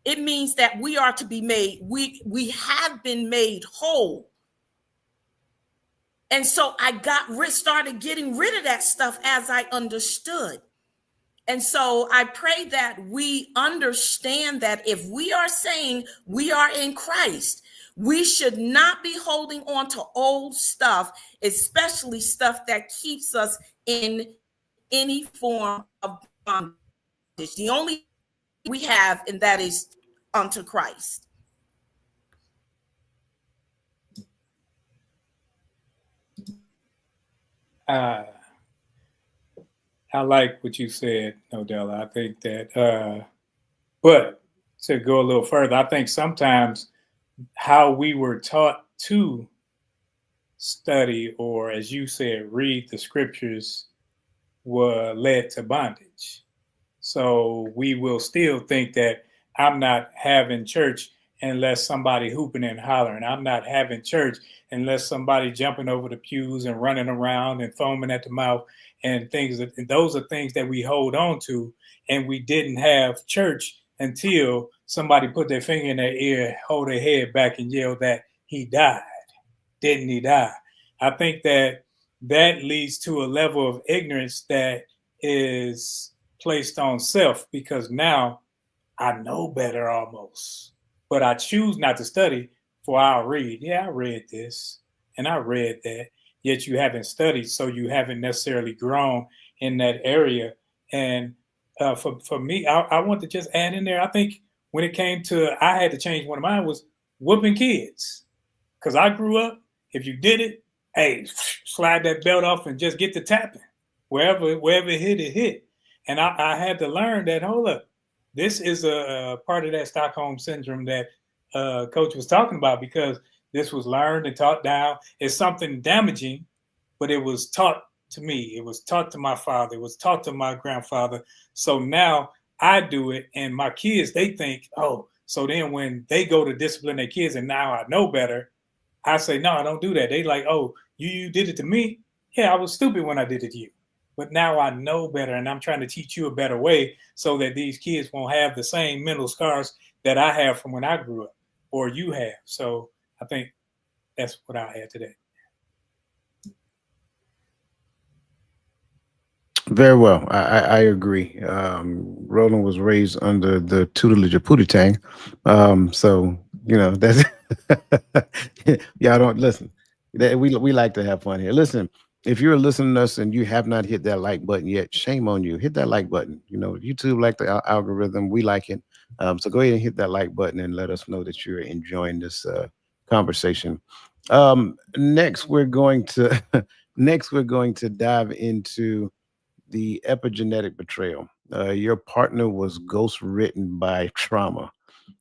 it means that we are to be made, we have been made whole. And so I started getting rid of that stuff as I understood. And so I pray that we understand that if we are saying we are in Christ, we should not be holding on to old stuff, especially stuff that keeps us in any form of bondage. The only we have, and that is unto Christ. I like what you said, Nodella. I think that, but to go a little further, I think sometimes how we were taught to study, or as you said, read the scriptures, were led to bondage. So we will still think that I'm not having church unless somebody hooping and hollering. I'm not having church unless somebody jumping over the pews and running around and foaming at the mouth and things. And those are things that we hold on to. And we didn't have church until somebody put their finger in their ear, hold their head back and yell that he died. Didn't he die? I think that leads to a level of ignorance that is placed on self, because now I know better almost, but I choose not to study, for I'll read. Yeah, I read this and I read that, yet you haven't studied, so you haven't necessarily grown in that area. And for me, I want to just add in there, I think when it came to, I had to change one of mine, was whooping kids. Because I grew up, if you did it, hey, slide that belt off and just get to tapping. Wherever it hit, it hit. And I had to learn that, hold up, this is a part of that Stockholm syndrome that Coach was talking about, because this was learned and taught down. It's something damaging, but it was taught to me. It was taught to my father. It was taught to my grandfather. So now I do it, and my kids, they think, oh, so then when they go to discipline their kids and now I know better, I say, no, I don't do that. They like, oh, you did it to me? Yeah, I was stupid when I did it to you. But now I know better, and I'm trying to teach you a better way so that these kids won't have the same mental scars that I have from when I grew up, or you have. So I think that's what I had today. Very well. I agree. Roland was raised under the tutelage of Pootie Tang. So, you know, that's y'all don't listen. We like to have fun here. Listen, if you're listening to us and you have not hit that like button yet, shame on you. Hit that like button. You know, YouTube like the algorithm. We like it. So go ahead and hit that like button and let us know that you're enjoying this conversation. Next, we're going to dive into the epigenetic betrayal. Your partner was ghost written by trauma.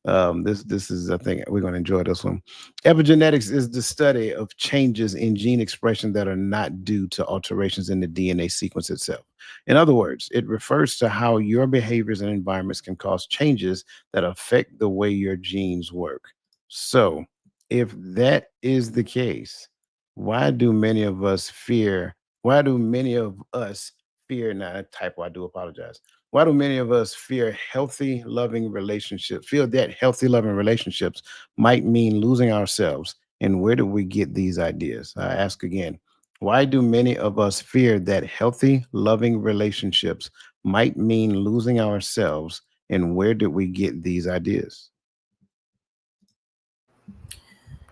This is, I think we're going to enjoy this one. Epigenetics is the study of changes in gene expression that are not due to alterations in the DNA sequence itself. In other words, it refers to how your behaviors and environments can cause changes that affect the way your genes work. So, if that is the case, why do many of us fear? Why do many of us fear? Now, typo, I do apologize. Why do many of us fear healthy, loving relationships? Feel that healthy, loving relationships might mean losing ourselves. And where do we get these ideas? I ask again, why do many of us fear that healthy, loving relationships might mean losing ourselves? And where did we get these ideas?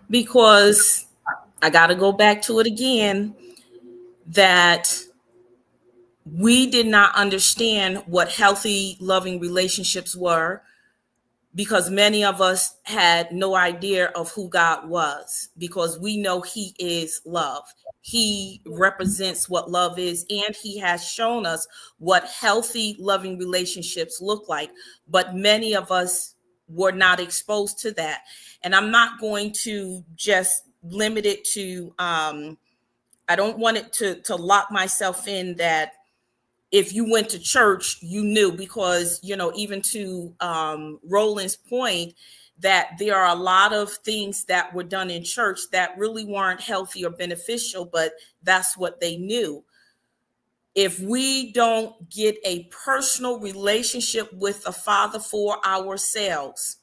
Because I got to go back to it again, that we did not understand what healthy, loving relationships were, because many of us had no idea of who God was, because we know he is love. He represents what love is, and he has shown us what healthy, loving relationships look like. But many of us were not exposed to that. And I'm not going to just limit it to, I don't want it to lock myself in that if you went to church, you knew, because, even to Roland's point, that there are a lot of things that were done in church that really weren't healthy or beneficial, but that's what they knew. If we don't get a personal relationship with the Father for ourselves,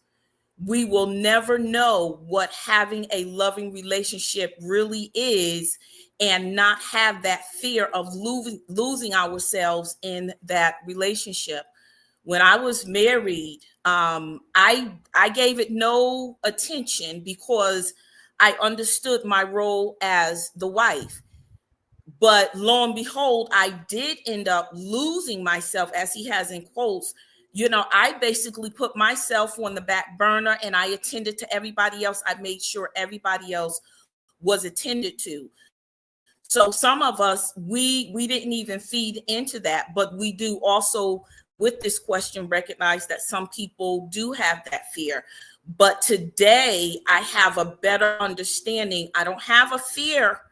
we will never know what having a loving relationship really is, and not have that fear of losing ourselves in that relationship. When I was married, I gave it no attention because I understood my role as the wife. But lo and behold, I did end up losing myself, as he has in quotes. I basically put myself on the back burner, and I attended to everybody else. I made sure everybody else was attended to. So some of us, we didn't even feed into that, but we do also, with this question, recognize that some people do have that fear. But today I have a better understanding. I don't have a fear,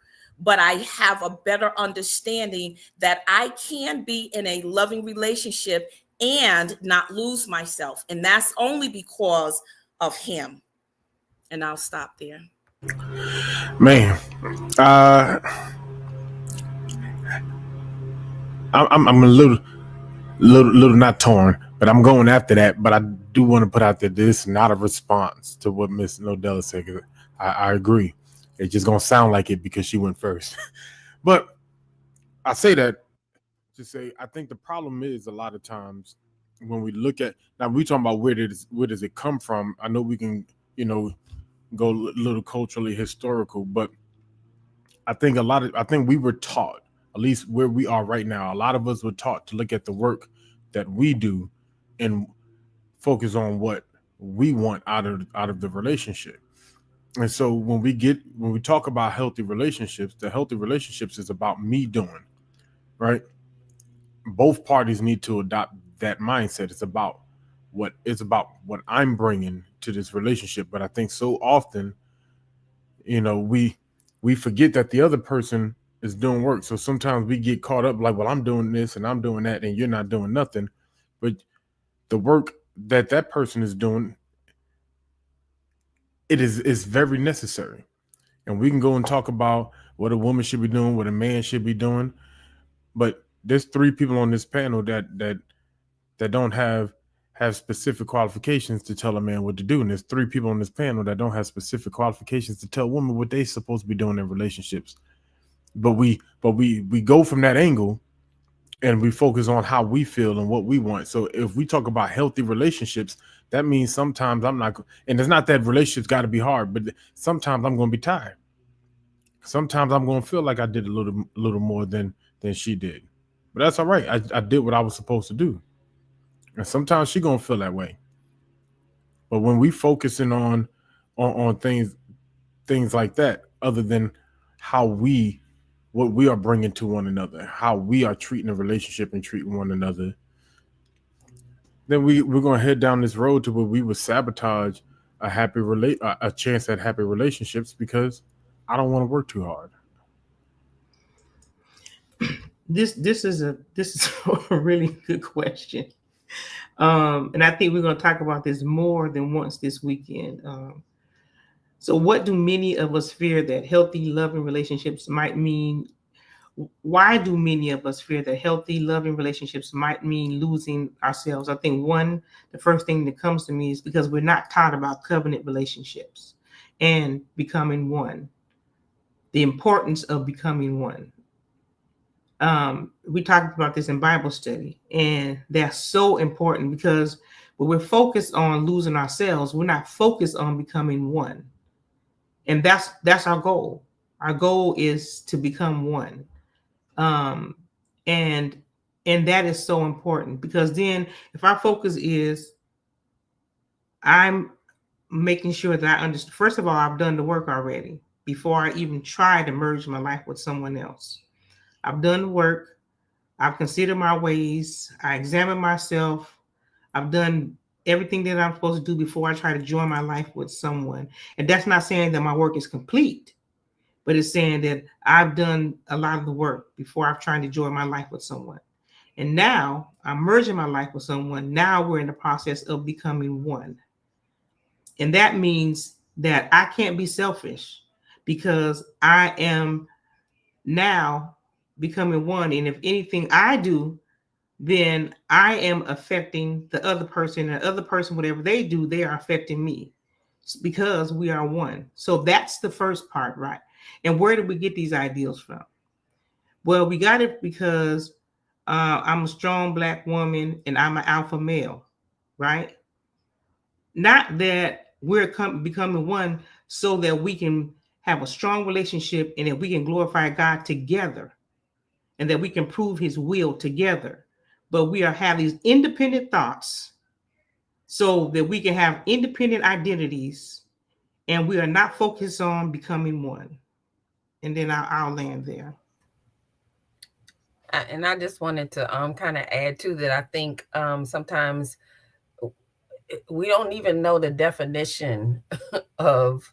but I have a better understanding that I can be in a loving relationship and not lose myself. And that's only because of him. And I'll stop there. Man, I'm a little not torn, but I'm going after that. But I do want to put out that this is not a response to what Miss Nodella said. I agree. It's just gonna sound like it because she went first. But I say that to say I think the problem is a lot of times when we look at, now we talking about where does it come from. I know we can go a little culturally historical, but I think we were taught, at least where we are right now, a lot of us were taught to look at the work that we do and focus on what we want out of the relationship. And so when we talk about healthy relationships, the healthy relationships is about me doing, right? Both parties need to adopt that mindset. It's about what I'm bringing to this relationship. But I think so often, we forget that the other person is doing work. So sometimes we get caught up like, well, I'm doing this and I'm doing that and you're not doing nothing. But the work that person is doing, is very necessary. And we can go and talk about what a woman should be doing, what a man should be doing. But there's 3 people on this panel that don't have specific qualifications to tell a man what to do. And there's 3 people on this panel that don't have specific qualifications to tell women what they're supposed to be doing in relationships. But we go from that angle and we focus on how we feel and what we want. So if we talk about healthy relationships, that means sometimes I'm not, and it's not that relationships got to be hard, but sometimes I'm going to be tired. Sometimes I'm going to feel like I did a little more than she did, but that's all right. I did what I was supposed to do. And sometimes she's going to feel that way. But when we focusing on things like that, other than what we are bringing to one another, how we are treating a relationship and treating one another, then we're going to head down this road to where we would sabotage a chance at happy relationships because I don't want to work too hard. This is a really good question. And I think we're going to talk about this more than once this weekend. So what do many of us fear that healthy, loving relationships might mean? Why do many of us fear that healthy, loving relationships might mean losing ourselves? I think the first thing that comes to me is because we're not taught about covenant relationships and becoming one, the importance of becoming one. We talked about this in Bible study, and they're so important because but we're focused on losing ourselves. We're not focused on becoming one. And that's our goal. Our goal is to become one. Um, and that is so important, because then if our focus is I'm making sure that I understand, first of all, I've done the work already before I even try to merge my life with someone else. I've done the work. I've considered my ways. I examine myself. I've done everything that I'm supposed to do before I try to join my life with someone. And that's not saying that my work is complete, but it's saying that I've done a lot of the work before I've tried to join my life with someone. And now I'm merging my life with someone. Now we're in the process of becoming one. And that means that I can't be selfish, because I am now becoming one. And if anything I do, then I am affecting the other person, and the other person, whatever they do, they are affecting me, because we are one. So that's the first part, right? And where did we get these ideals from? Well, we got it because I'm a strong Black woman and I'm an alpha male, right? Not that we're becoming one so that we can have a strong relationship and that we can glorify God together and that we can prove his will together. But we are having these independent thoughts so that we can have independent identities, and we are not focused on becoming one. And then I'll land there. And I just wanted to kind of add to that. I think sometimes we don't even know the definition of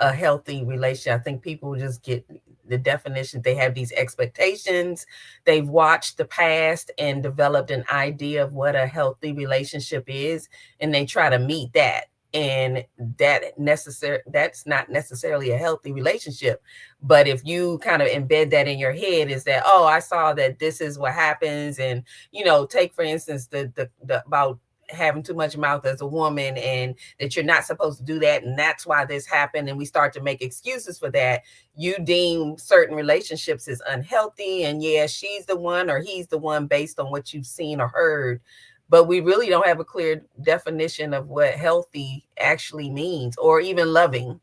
a healthy relationship. I think people just get the definition. They have these expectations. They've watched the past and developed an idea of what a healthy relationship is, and they try to meet that. And that's not necessarily a healthy relationship. But if you kind of embed that in your head, is that, oh, I saw that this is what happens. And, take, for instance, the about having too much mouth as a woman, and that you're not supposed to do that, and that's why this happened, and we start to make excuses for that. You deem certain relationships as unhealthy, and yeah, she's the one or he's the one based on what you've seen or heard, but we really don't have a clear definition of what healthy actually means, or even loving,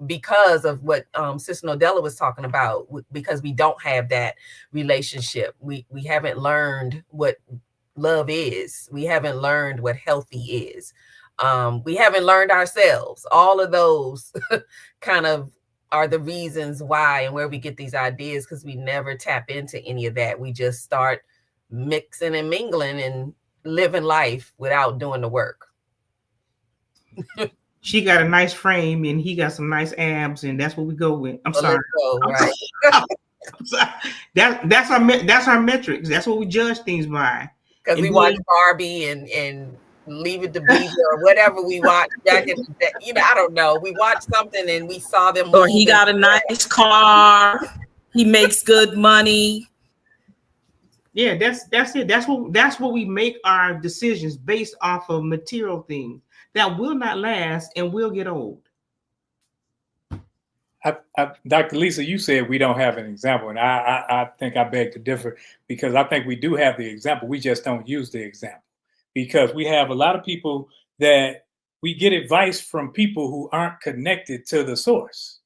because of what Sister Nodella was talking about, because we don't have that relationship. We haven't learned what love is. We haven't learned what healthy is. We haven't learned ourselves. All of those kind of are the reasons why and where we get these ideas, because we never tap into any of that. We just start mixing and mingling and living life without doing the work. She got a nice frame and he got some nice abs, and that's what we go with. I'm sorry. Right. I'm sorry. That's our metrics. That's what we judge things by. Because we watch Barbie and Leave It to Beaver or whatever we watch back in the day. I don't know. We watched something and we saw them. Or he got a nice car. He makes good money. Yeah, that's it. That's what we make our decisions based off of material things that will not last and will get old. Dr. Lisa, you said we don't have an example, and I think I beg to differ, because I think we do have the example. We just don't use the example, because we have a lot of people that we get advice from people who aren't connected to the source.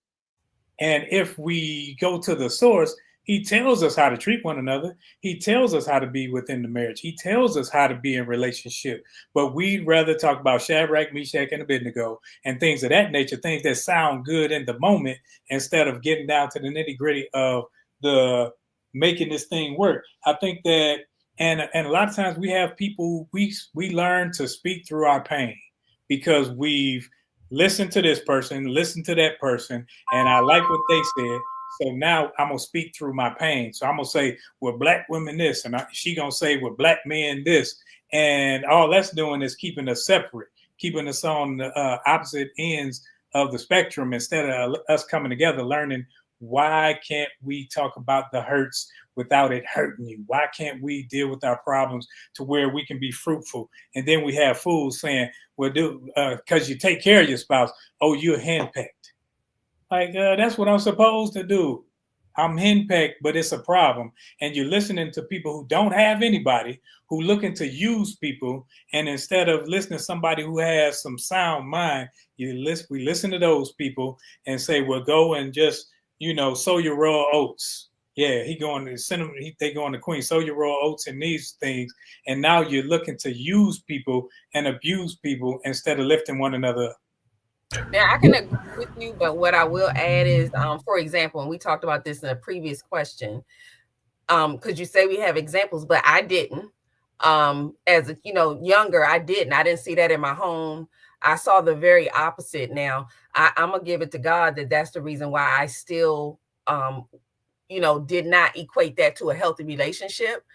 And if we go to the source, he tells us how to treat one another. He tells us how to be within the marriage. He tells us how to be in relationship. But we'd rather talk about Shadrach, Meshach, and Abednego and things of that nature, things that sound good in the moment, instead of getting down to the nitty-gritty of the making this thing work. I think that, and a lot of times we have people, we learn to speak through our pain, because we've listened to this person, listened to that person, and I like what they said. So now I'm going to speak through my pain. So I'm going to say, well, Black women this, and she going to say, well, Black men this. And all that's doing is keeping us separate, keeping us on the opposite ends of the spectrum, instead of us coming together, learning, why can't we talk about the hurts without it hurting you? Why can't we deal with our problems to where we can be fruitful? And then we have fools saying, well, because you take care of your spouse, oh, you're handpicked. Like, that's what I'm supposed to do. I'm henpecked, but it's a problem. And you're listening to people who don't have anybody, who looking to use people. And instead of listening to somebody who has some sound mind, we listen to those people and say, well, go and just, sow your raw oats. Yeah, he going to send them. They going to Queen, sow your raw oats and these things. And now you're looking to use people and abuse people instead of lifting one another up. Now, I can agree with you, but what I will add is, for example, and we talked about this in a previous question, because you say we have examples, but I didn't. As younger, I didn't see that in my home. I saw the very opposite. Now, I'm gonna give it to God that that's the reason why I still, did not equate that to a healthy relationship,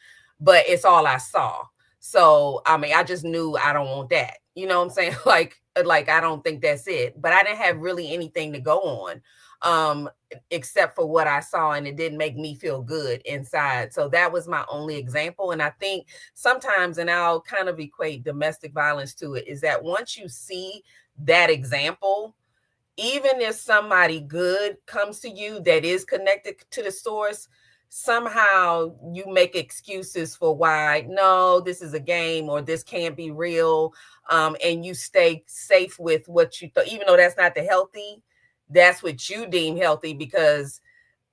but it's all I saw. So, I mean, I just knew I don't want that. You know what I'm saying? Like I don't think that's it. But I didn't have really anything to go on, except for what I saw, and it didn't make me feel good inside. So that was my only example. And I think sometimes, and I'll kind of equate domestic violence to it, is that once you see that example, even if somebody good comes to you that is connected to the source, somehow you make excuses for why, no, this is a game or this can't be real. And you stay safe with what you thought, even though that's not the healthy, that's what you deem healthy because,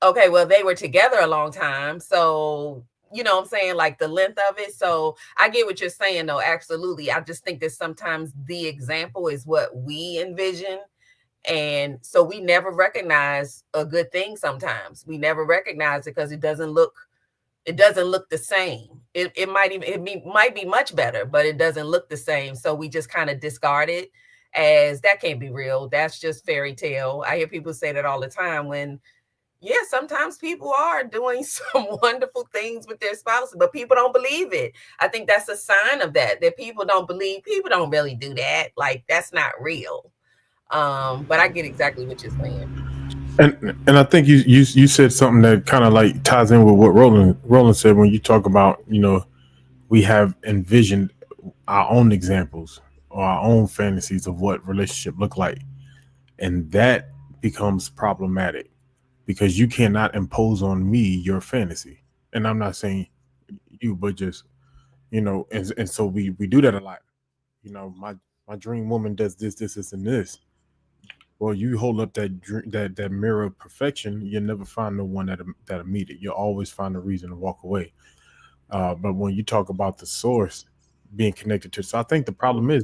okay, well, they were together a long time. So, you know what I'm saying? Like the length of it. So I get what you're saying, though. Absolutely. I just think that sometimes the example is what we envision. And so we never recognize a good thing. Sometimes we never recognize it because it doesn't look the same. It might be much better, but it doesn't look the same. So we just kind of discard it as that can't be real. That's just fairy tale. I hear people say that all the time when, yeah, sometimes people are doing some wonderful things with their spouses, but people don't believe it. I think that's a sign of that people don't believe, people don't really do that. Like that's not real. But I get exactly what you're saying. And I think you said something that kind of like ties in with what Roland said when you talk about, we have envisioned our own examples or our own fantasies of what relationship look like, and that becomes problematic because you cannot impose on me your fantasy. And I'm not saying you, but just and so we do that a lot. My dream woman does this, and this. Well, you hold up that mirror of perfection, you'll never find no one that'll meet it. You'll always find a reason to walk away. But when you talk about the source being connected to, so I think the problem is,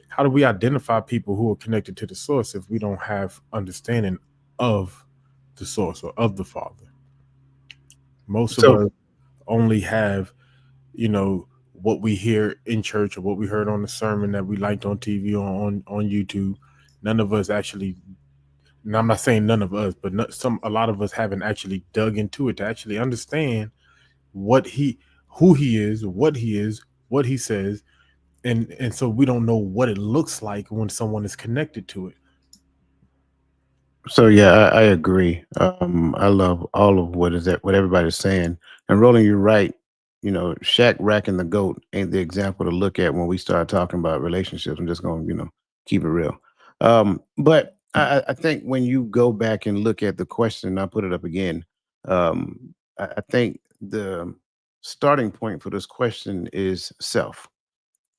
how do we identify people who are connected to the source if we don't have understanding of the source or of the Father? Most of us only have, what we hear in church or what we heard on the sermon that we liked on TV or on YouTube. None of us actually, and I'm not saying none of us, but a lot of us haven't actually dug into it to actually understand who he is, what he says, and so we don't know what it looks like when someone is connected to it. So yeah, I agree. I love all of what everybody's saying. And Roland, you're right. Shaq racking the goat ain't the example to look at when we start talking about relationships. I'm just going to, keep it real. But I think when you go back and look at the question, and I'll put it up again. I think the starting point for this question is self.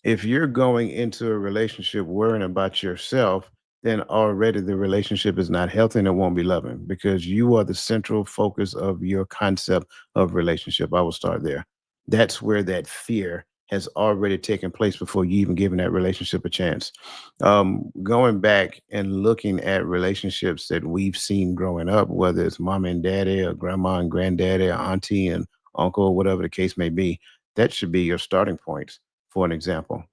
If you're going into a relationship worrying about yourself, then already the relationship is not healthy and it won't be loving because you are the central focus of your concept of relationship. I will start there. That's where that fear has already taken place before you even given that relationship a chance. Going back and looking at relationships that we've seen growing up, whether it's mom and daddy or grandma and granddaddy or auntie and uncle, or whatever the case may be, that should be your starting point for an example.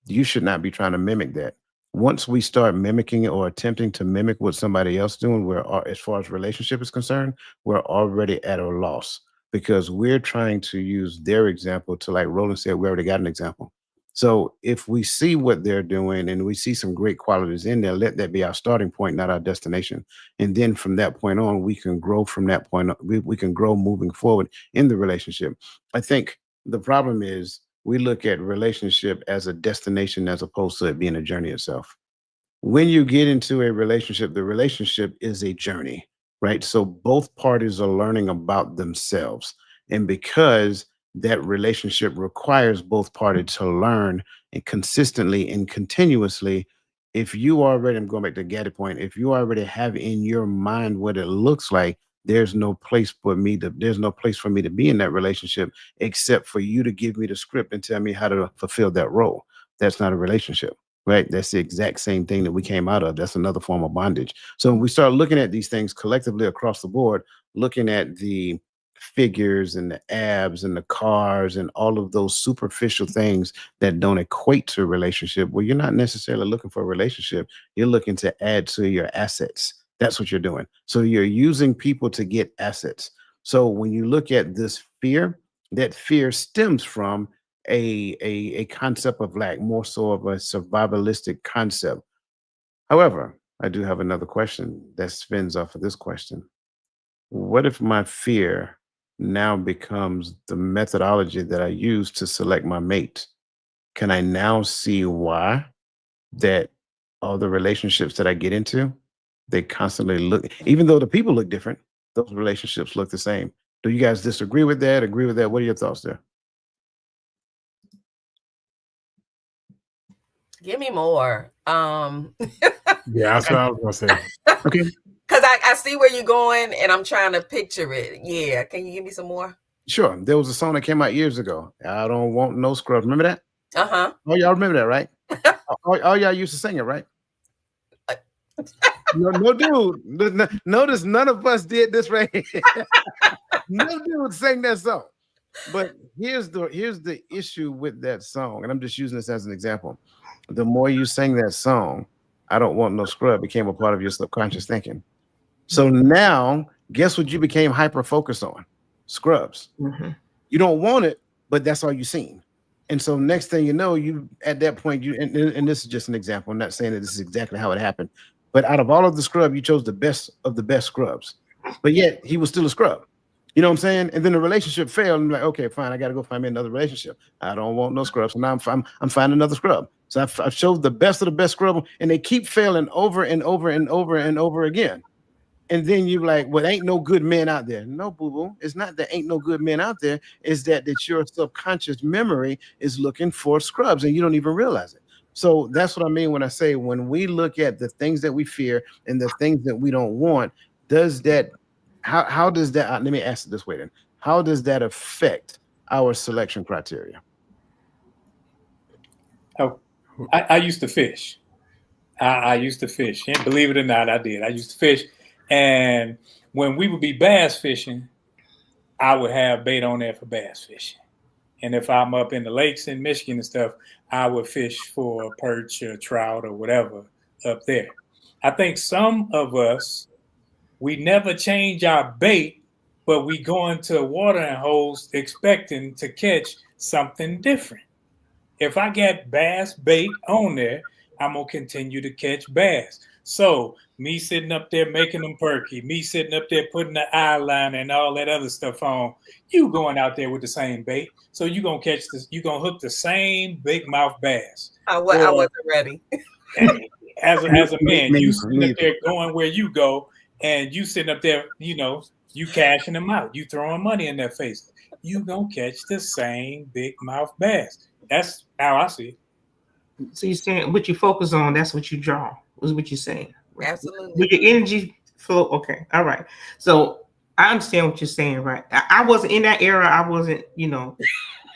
You should not be trying to mimic that. Once we start mimicking or attempting to mimic what somebody else doing, as far as relationship is concerned, we're already at a loss because we're trying to use their example to, like Roland said, we already got an example. So if we see what they're doing and we see some great qualities in there, let that be our starting point, not our destination. And then from that point on, we can grow from that point. We can grow moving forward in the relationship. I think the problem is we look at relationship as a destination as opposed to it being a journey itself. When you get into a relationship, the relationship is a journey. right? So both parties are learning about themselves. And because that relationship requires both parties to learn and consistently and continuously, if you already, I'm going back to Gaddy point, if you already have in your mind what it looks like, there's no place for me to be in that relationship except for you to give me the script and tell me how to fulfill that role. That's not a relationship, right? That's the exact same thing that we came out of. That's another form of bondage. So when we start looking at these things collectively across the board, looking at the figures and the abs and the cars and all of those superficial things that don't equate to a relationship, well, you're not necessarily looking for a relationship. You're looking to add to your assets. That's what you're doing. So you're using people to get assets. So when you look at this fear, that fear stems from a concept of lack, more so of a survivalistic concept. However, I do have another question that spins off of this question. What if my fear now becomes the methodology that I use to select my mate? Can I now see why that all the relationships that I get into, they constantly look, even though the people look different, those relationships look the same. Do you guys disagree with that? Agree with that? What are your thoughts there? Give me more. Yeah, that's what I was gonna say. Okay. Because I see where you're going and I'm trying to picture it. Yeah. Can you give me some more? Sure. There was a song that came out years ago. I don't want no scrubs. Remember that? Uh-huh. Oh, y'all remember that, right? all y'all used to sing it, right? No, dude. Notice none of us did this right here. No dude sang that song. But here's the issue with that song, and I'm just using this as an example. The more you sing that song, I don't want no scrub became a part of your subconscious thinking. So now, guess what you became hyper focused on? Scrubs. Mm-hmm. You don't want it, but that's all you've seen. And so next thing you know, you at that point, and this is just an example. I'm not saying that this is exactly how it happened, but out of all of the scrub, you chose the best of the best scrubs. But yet he was still a scrub. You know what I'm saying? And then the relationship failed. And I'm like, okay, fine, I got to go find me another relationship. I don't want no scrubs. So now I'm finding another scrub. So I've showed the best of the best scrub, and they keep failing over and over and over and over again. And then you're like, well, ain't no good men out there. No, boo-boo. It's not that ain't no good men out there. It's that your subconscious memory is looking for scrubs and you don't even realize it. So that's what I mean when I say when we look at the things that we fear and the things that we don't want, does that how does that let me ask it this way then. How does that affect our selection criteria? Oh, I used to fish. I used to fish. And believe it or not, I did. I used to fish. And when we would be bass fishing, I would have bait on there for bass fishing. And if I'm up in the lakes in Michigan and stuff, I would fish for perch or trout or whatever up there. I think some of us, we never change our bait, but we go into watering holes expecting to catch something different. If I get bass bait on there, I'm going to continue to catch bass. So me sitting up there making them perky, me sitting up there putting the eye line and all that other stuff on, you going out there with the same bait. So you're going to catch this, you're going to hook the same big mouth bass. I wasn't ready. As a man, you sitting up there going where you go and you sitting up there, you cashing them out. You throwing money in their face. You going to catch the same big mouth bass. That's how I see it. So you're saying what you focus on, that's what you draw, is what you're saying. Absolutely. With your energy flow. Okay. All right. So I understand what you're saying, right? I wasn't in that era. I wasn't,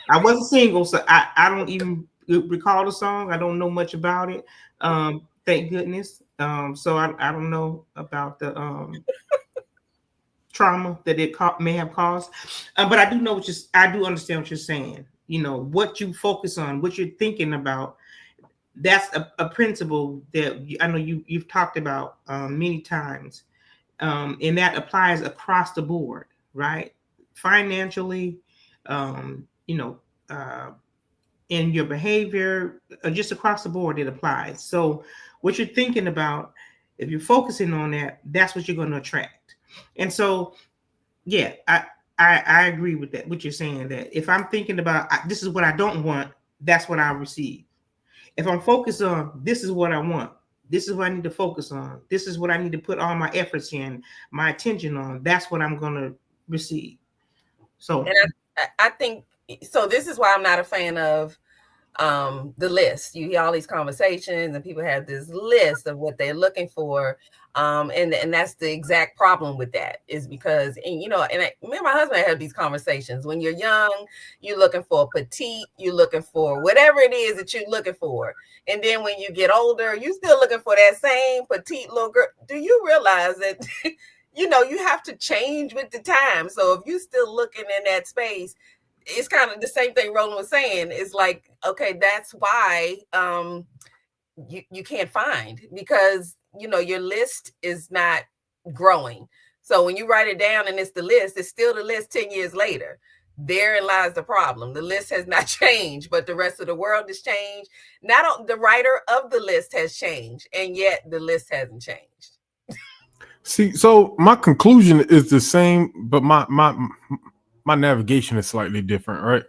I wasn't single. So I don't even recall the song. I don't know much about it. Thank goodness. So I don't know about the trauma that it may have caused. But I do know I do understand what you're saying. What you focus on, what you're thinking about. That's a principle that I know you've talked about many times, and that applies across the board, right? Financially, in your behavior, just across the board, it applies. So what you're thinking about, if you're focusing on that, that's what you're going to attract. And so, yeah, I agree with that. What you're saying, that if I'm thinking about this is what I don't want, that's what I receive. If I'm focused on this is what I want, This is what I need to focus on. This is what I need to put all my efforts in, my attention on. That's what I'm going to receive. So, and I think so. This is why I'm not a fan of the list. You hear all these conversations and people have this list of what they're looking for. And that's the exact problem with that, is because, and me and my husband have these conversations. When you're young, you're looking for petite, you're looking for whatever it is that you're looking for. And then when you get older, you're still looking for that same petite little girl. Do you realize that, you have to change with the time? So if you're still looking in that space, it's kind of the same thing Roland was saying. It's like, okay, that's why you can't find, because your list is not growing. So when you write it down and it's the list, it's still the list 10 years later. Therein lies the problem. The list has not changed, but the rest of the world has changed. Not the writer of the list has changed, and yet the list hasn't changed. See, so my conclusion is the same, but my navigation is slightly different, right?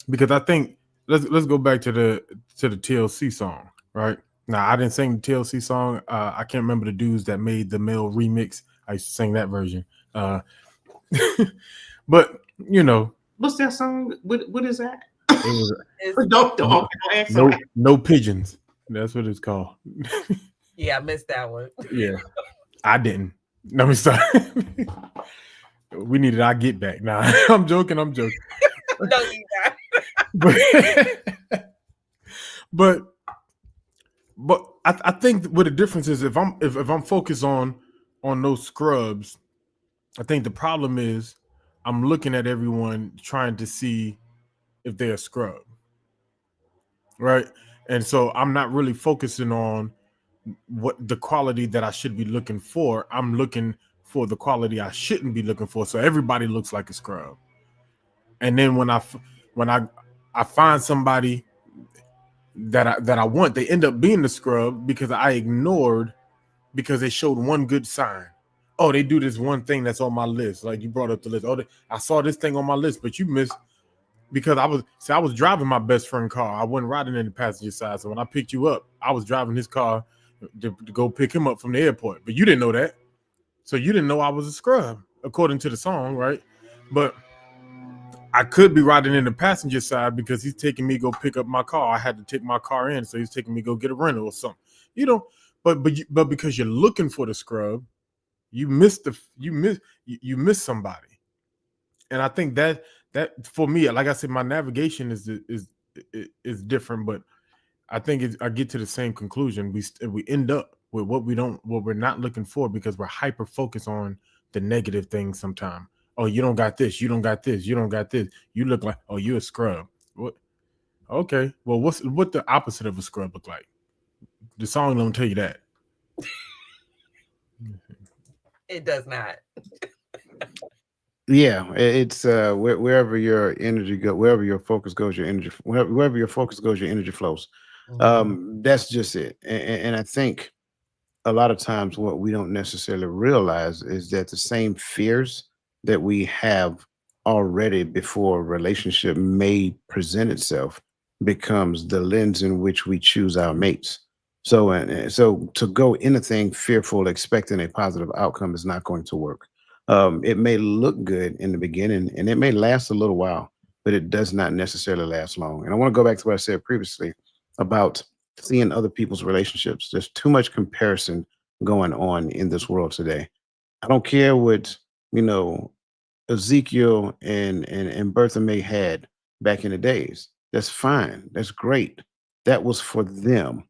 Because I think let's go back to the TLC song, right? Now, I didn't sing the TLC song. I can't remember the dudes that made the male remix. I used to sing that version. But what's that song? What is that? It was no pigeons. That's what it's called. Yeah, I missed that one. Yeah, I didn't. Let me stop. We needed our get back. Nah, I'm joking. No, you not. But I think what the difference is, if I'm focused on those scrubs, I think the problem is I'm looking at everyone trying to see if they're a scrub, right? And so I'm not really focusing on what the quality that I should be looking for. I'm looking for the quality I shouldn't be looking for. So everybody looks like a scrub. And then when I find somebody that I want, they end up being the scrub because I ignored, because they showed one good sign. Oh, they do this one thing that's on my list. Like you brought up the list. Oh, I saw this thing on my list, but you missed, because I was driving my best friend's car. I wasn't riding in the passenger side. So when I picked you up, I was driving his car to go pick him up from the airport. But you didn't know that. So you didn't know I was a scrub, according to the song, right? But I could be riding in the passenger side because he's taking me to go pick up my car. I had to take my car in, so he's taking me to go get a rental or something. But because you're looking for the scrub, you miss somebody. And I think that for me, like I said, my navigation is different, but I think I get to the same conclusion. We end up with what we're not looking for, because we're hyper focused on the negative things sometimes. Oh, you don't got this, you don't got this, you don't got this. You look like, oh, you're a scrub. What? Okay. Well, what the opposite of a scrub look like? The song don't tell you that. It does not. Yeah, it's wherever your energy go, wherever your focus goes, your energy, wherever your focus goes, your energy flows. That's just it. And I think a lot of times what we don't necessarily realize is that the same fears that we have already before a relationship may present itself becomes the lens in which we choose our mates. So to go anything fearful, expecting a positive outcome, is not going to work. It may look good in the beginning and it may last a little while, but it does not necessarily last long. And I want to go back to what I said previously about seeing other people's relationships. There's too much comparison going on in this world today. I don't care what, Ezekiel and Bertha May had back in the days. That's fine. That's great. That was for them.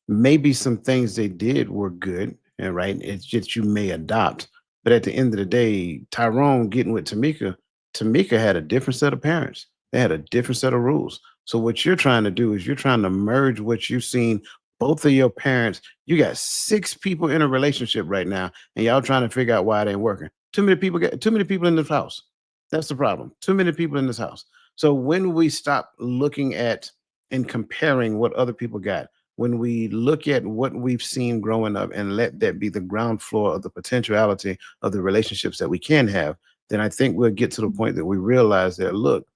Maybe some things they did were good, and right. It's just you may adopt. But at the end of the day, Tyrone getting with Tamika had a different set of parents. They had a different set of rules. So what you're trying to do is you're trying to merge what you've seen both of your parents. You got 6 people in a relationship right now, and y'all trying to figure out why it ain't working. Too many people in this house. That's the problem. Too many people in this house. So when we stop looking at and comparing what other people got, when we look at what we've seen growing up and let that be the ground floor of the potentiality of the relationships that we can have, then I think we'll get to the point that we realize that, look,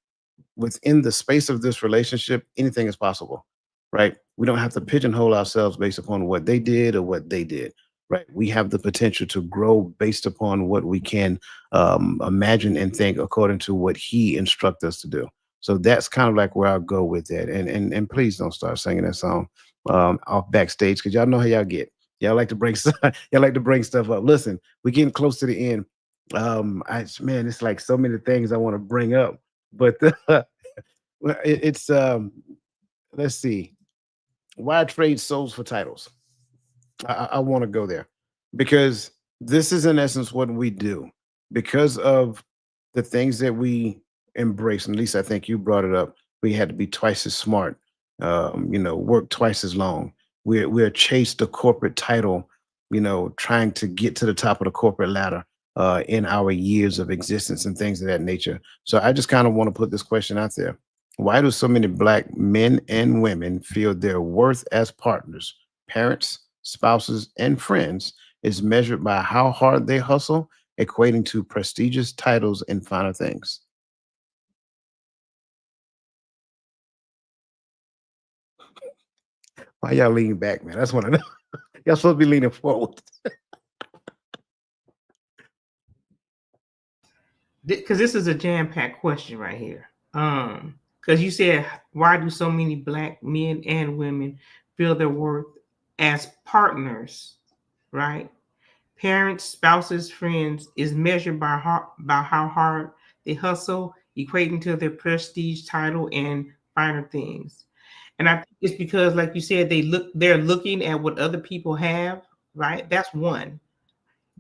within the space of this relationship, anything is possible. right? We don't have to pigeonhole ourselves based upon what they did or what they did, right? We have the potential to grow based upon what we can imagine and think according to what he instructs us to do. So that's kind of like where I'll go with that. And please don't start singing that song off backstage, because y'all know how y'all get. Y'all like to bring stuff, y'all like to bring stuff up. Listen, we're getting close to the end. Man, it's like so many things I want to bring up, but it's let's see. Why trade souls for titles? I want to go there because this is in essence what we do because of the things that we embrace. And at least I think you brought it up. We had to be twice as smart, work twice as long. We're chased the corporate title, trying to get to the top of the corporate ladder in our years of existence and things of that nature. So I just kind of want to put this question out there. Why do so many Black men and women feel their worth as partners, parents, spouses, and friends is measured by how hard they hustle, equating to prestigious titles and finer things? Why y'all leaning back, man? That's what I know. Y'all supposed to be leaning forward. Because this is a jam-packed question right here. Because you said, why do so many Black men and women feel their worth as partners, right? Parents, spouses, friends is measured by how hard they hustle, equating to their prestige, title, and finer things. And I think it's because, like you said, they're looking at what other people have, right? That's one.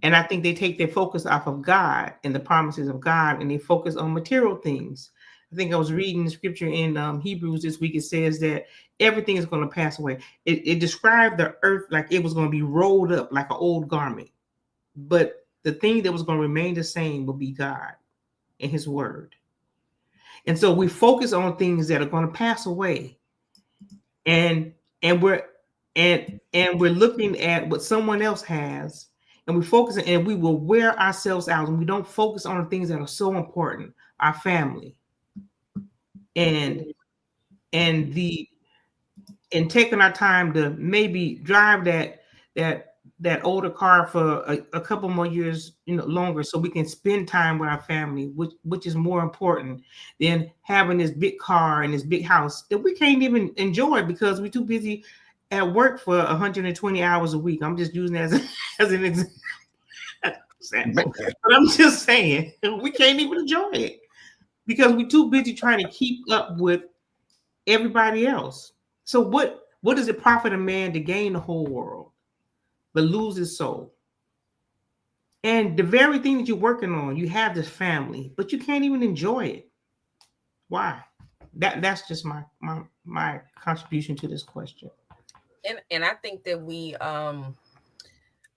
And I think they take their focus off of God and the promises of God, and they focus on material things. I think I was reading the scripture in Hebrews this week. It says that everything is going to pass away. It described the earth like it was going to be rolled up like an old garment. But the thing that was going to remain the same will be God and his word. And so we focus on things that are going to pass away. And we're looking at what someone else has, and we focus, and we will wear ourselves out, and we don't focus on the things that are so important, our family, and taking our time to maybe drive that older car for a couple more years, longer, so we can spend time with our family, which is more important than having this big car and this big house that we can't even enjoy because we're too busy at work for 120 hours a week. I'm just using that as an example. But I'm just saying, we can't even enjoy it because we're too busy trying to keep up with everybody else. So what does it profit a man to gain the whole world but lose his soul? And the very thing that you're working on, you have this family, but you can't even enjoy it. Why? That's just my contribution to this question. And I think that we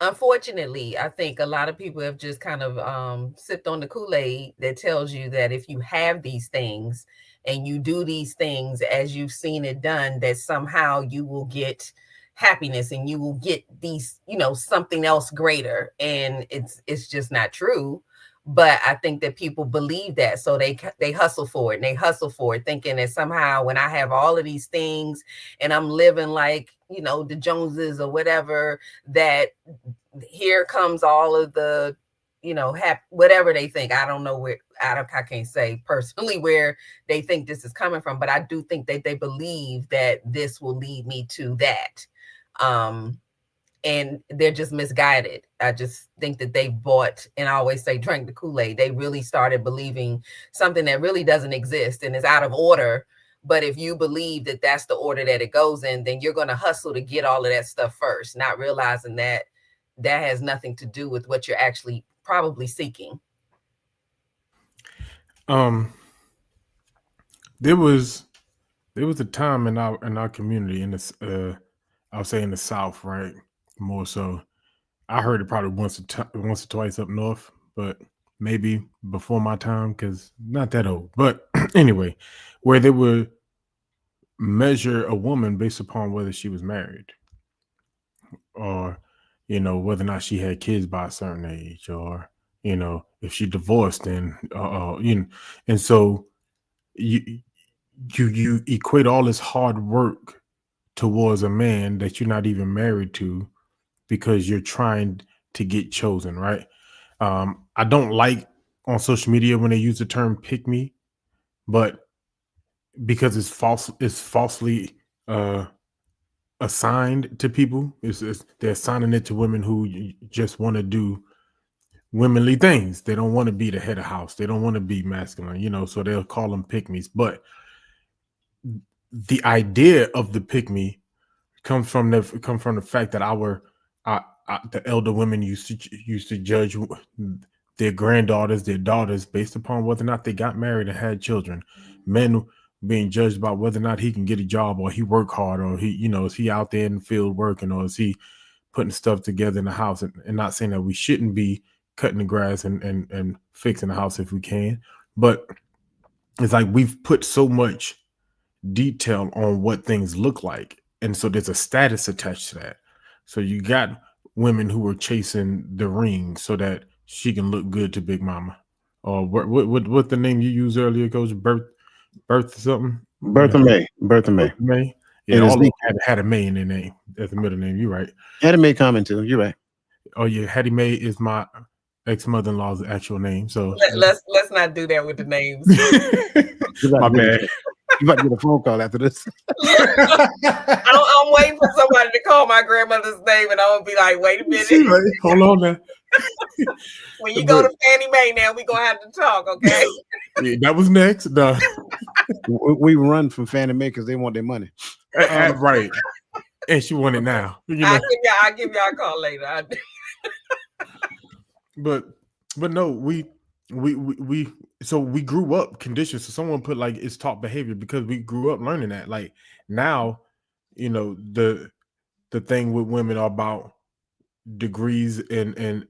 unfortunately, I think a lot of people have just kind of sipped on the Kool-Aid that tells you that if you have these things and you do these things as you've seen it done, that somehow you will get happiness and you will get these, something else greater. And it's just not true. But I think that people believe that, so they hustle for it, and they hustle for it, thinking that somehow when I have all of these things and I'm living like, the Joneses or whatever, that here comes all of the, whatever they think. I don't know where, I can't say personally where they think this is coming from, but I do think that they believe that this will lead me to that. And they're just misguided. I just think that they bought, and I always say drank the Kool-Aid. They really started believing something that really doesn't exist and is out of order. But if you believe that that's the order that it goes in, then you're going to hustle to get all of that stuff first, not realizing that that has nothing to do with what you're actually probably seeking. There was a time in our community in this, I would say in the South, right? More so. I heard it probably once or twice up north, but maybe before my time, because not that old. But anyway, where they would measure a woman based upon whether she was married, or whether or not she had kids by a certain age, or if she divorced, and and so you equate all this hard work towards a man that you're not even married to because you're trying to get chosen, right? I don't like on social media when they use the term pick me, but because it's falsely assigned to people. They're assigning it to women who just want to do womanly things. They don't want to be the head of house. They don't want to be masculine, so they'll call them pick me's. But the idea of the pick me comes from the fact that the elder women used to judge their granddaughters, their daughters, based upon whether or not they got married and had children. Men being judged about whether or not he can get a job, or he work hard, or is he out there in the field working, or is he putting stuff together in the house, and not saying that we shouldn't be cutting the grass and fixing the house if we can. But it's like we've put so much detail on what things look like, and so there's a status attached to that. So you got women who are chasing the ring so that she can look good to Big Mama, or what the name you used earlier, Coach? Birth something. Bertha May. Bertha May. May. Yeah, And all of them had a May in their name. That's the middle name. You're right. Hattie May comment too. You're right. Oh yeah, Hattie May is my ex-mother-in-law's actual name. So let's not do that with the names. My bad. You about to get a phone call after this. I'm waiting for somebody to call my grandmother's name, and I'm gonna be like, wait a minute. Hold on now. When you go to Fannie Mae now, we're gonna have to talk, okay? Yeah, that was next. We run from Fannie Mae because they want their money. Right. And she want it now. I'll give y'all a call later. But no, we so we grew up conditioned. So someone put like it's taught behavior because we grew up learning that. Like now, the thing with women are about degrees and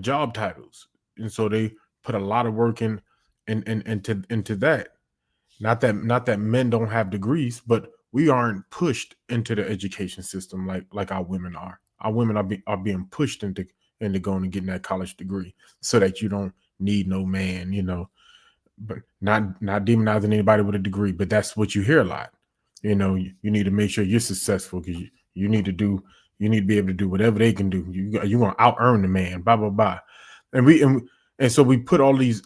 job titles, and so they put a lot of work into that. Not that men don't have degrees, but we aren't pushed into the education system like our women are. Our women are being pushed into going and getting that college degree so that you don't need no man, but not demonizing anybody with a degree, but that's what you hear a lot. You need to make sure you're successful because you need to be able to do whatever they can do. You want to out earn the man, blah blah blah, and so we put all these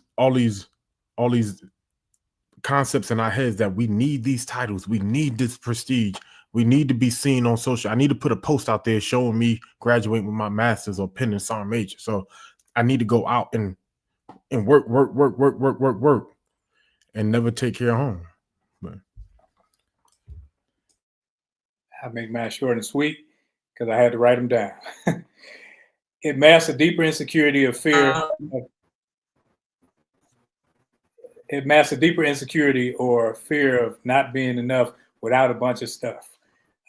concepts in our heads that we need these titles, we need this prestige, we need to be seen on social. I need to put a post out there showing me graduating with my master's or penning sergeant major. So I need to go out and work, and never take care of home. But I make mine short and sweet because I had to write them down. It masks a deeper insecurity of fear. It masks a deeper insecurity or fear of not being enough without a bunch of stuff.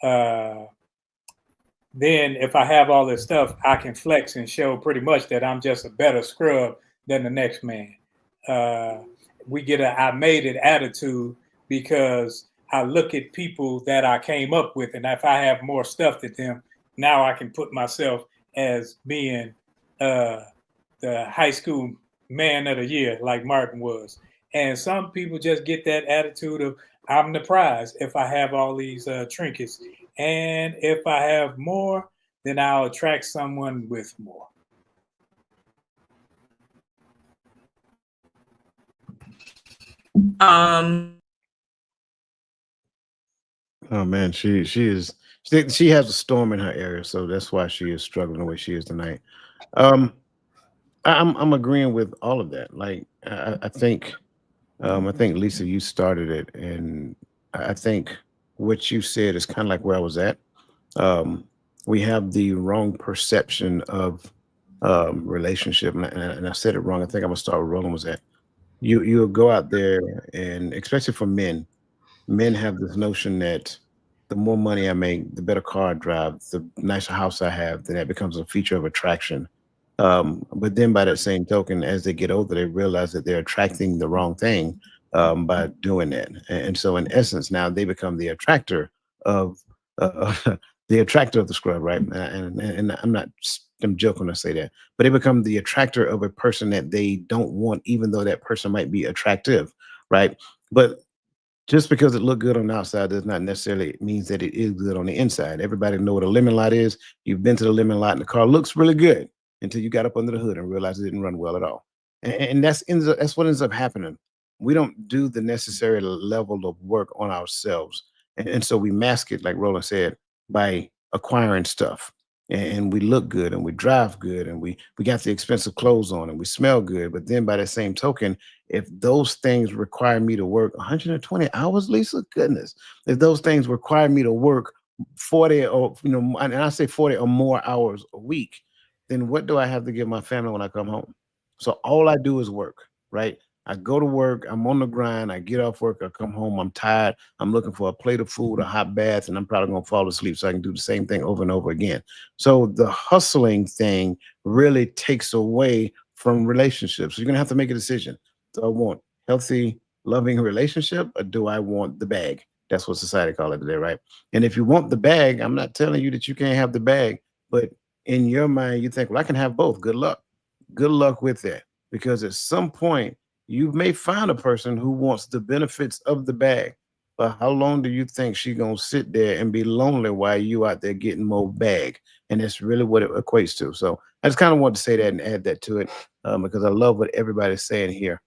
Then if I have all this stuff, I can flex and show pretty much that I'm just a better scrub than the next man. We get a I made it attitude because I look at people that I came up with, and if I have more stuff than them, now I can put myself as being the high school man of the year like Martin was. And some people just get that attitude of I'm the prize if I have all these trinkets. And if I have more, then I'll attract someone with more. Oh man, she has a storm in her area, so that's why she is struggling the way she is tonight. I'm agreeing with all of that. Like I think Lisa, you started it, and I think what you said is kind of like where I was at. We have the wrong perception of relationship, and I said it wrong. I think I'm gonna start where Roland was at. You'll go out there, and especially for men have this notion that the more money I make, the better car I drive, the nicer house I have, then that becomes a feature of attraction. But then by that same token, as they get older, they realize that they're attracting the wrong thing by doing that. And so in essence, now they become the attractor of the scrub, right? And I'm joking when I say that, but they become the attractor of a person that they don't want, even though that person might be attractive, right? But Just because it looked good on the outside does not necessarily means that it is good on the inside. Everybody know what a lemon light is. You've been to the lemon light and the car looks really good until you got up under the hood and realized it didn't run well at all. And that's what ends up happening. We don't do the necessary level of work on ourselves. And so we mask it, like Roland said, by acquiring stuff. And we look good and we drive good and we got the expensive clothes on and we smell good. But then by the same token, if those things require me to work 120 hours, Lisa, goodness, if those things require me to work 40 or, and I say 40 or more hours a week, then what do I have to give my family when I come home? So all I do is work, right? I go to work, I'm on the grind, I get off work, I come home, I'm tired, I'm looking for a plate of food, a hot bath, and I'm probably gonna fall asleep so I can do the same thing over and over again. So the hustling thing really takes away from relationships. So you're gonna have to make a decision. Do I want healthy, loving relationship, or do I want the bag? That's what society call it today, right? And if you want the bag, I'm not telling you that you can't have the bag, but in your mind, you think, well, I can have both. Good luck. Good luck with that. Because at some point, you may find a person who wants the benefits of the bag. But how long do you think she's gonna sit there and be lonely while you out there getting more bag? And that's really what it equates to. So I just kind of want to say that and add that to it because I love what everybody's saying here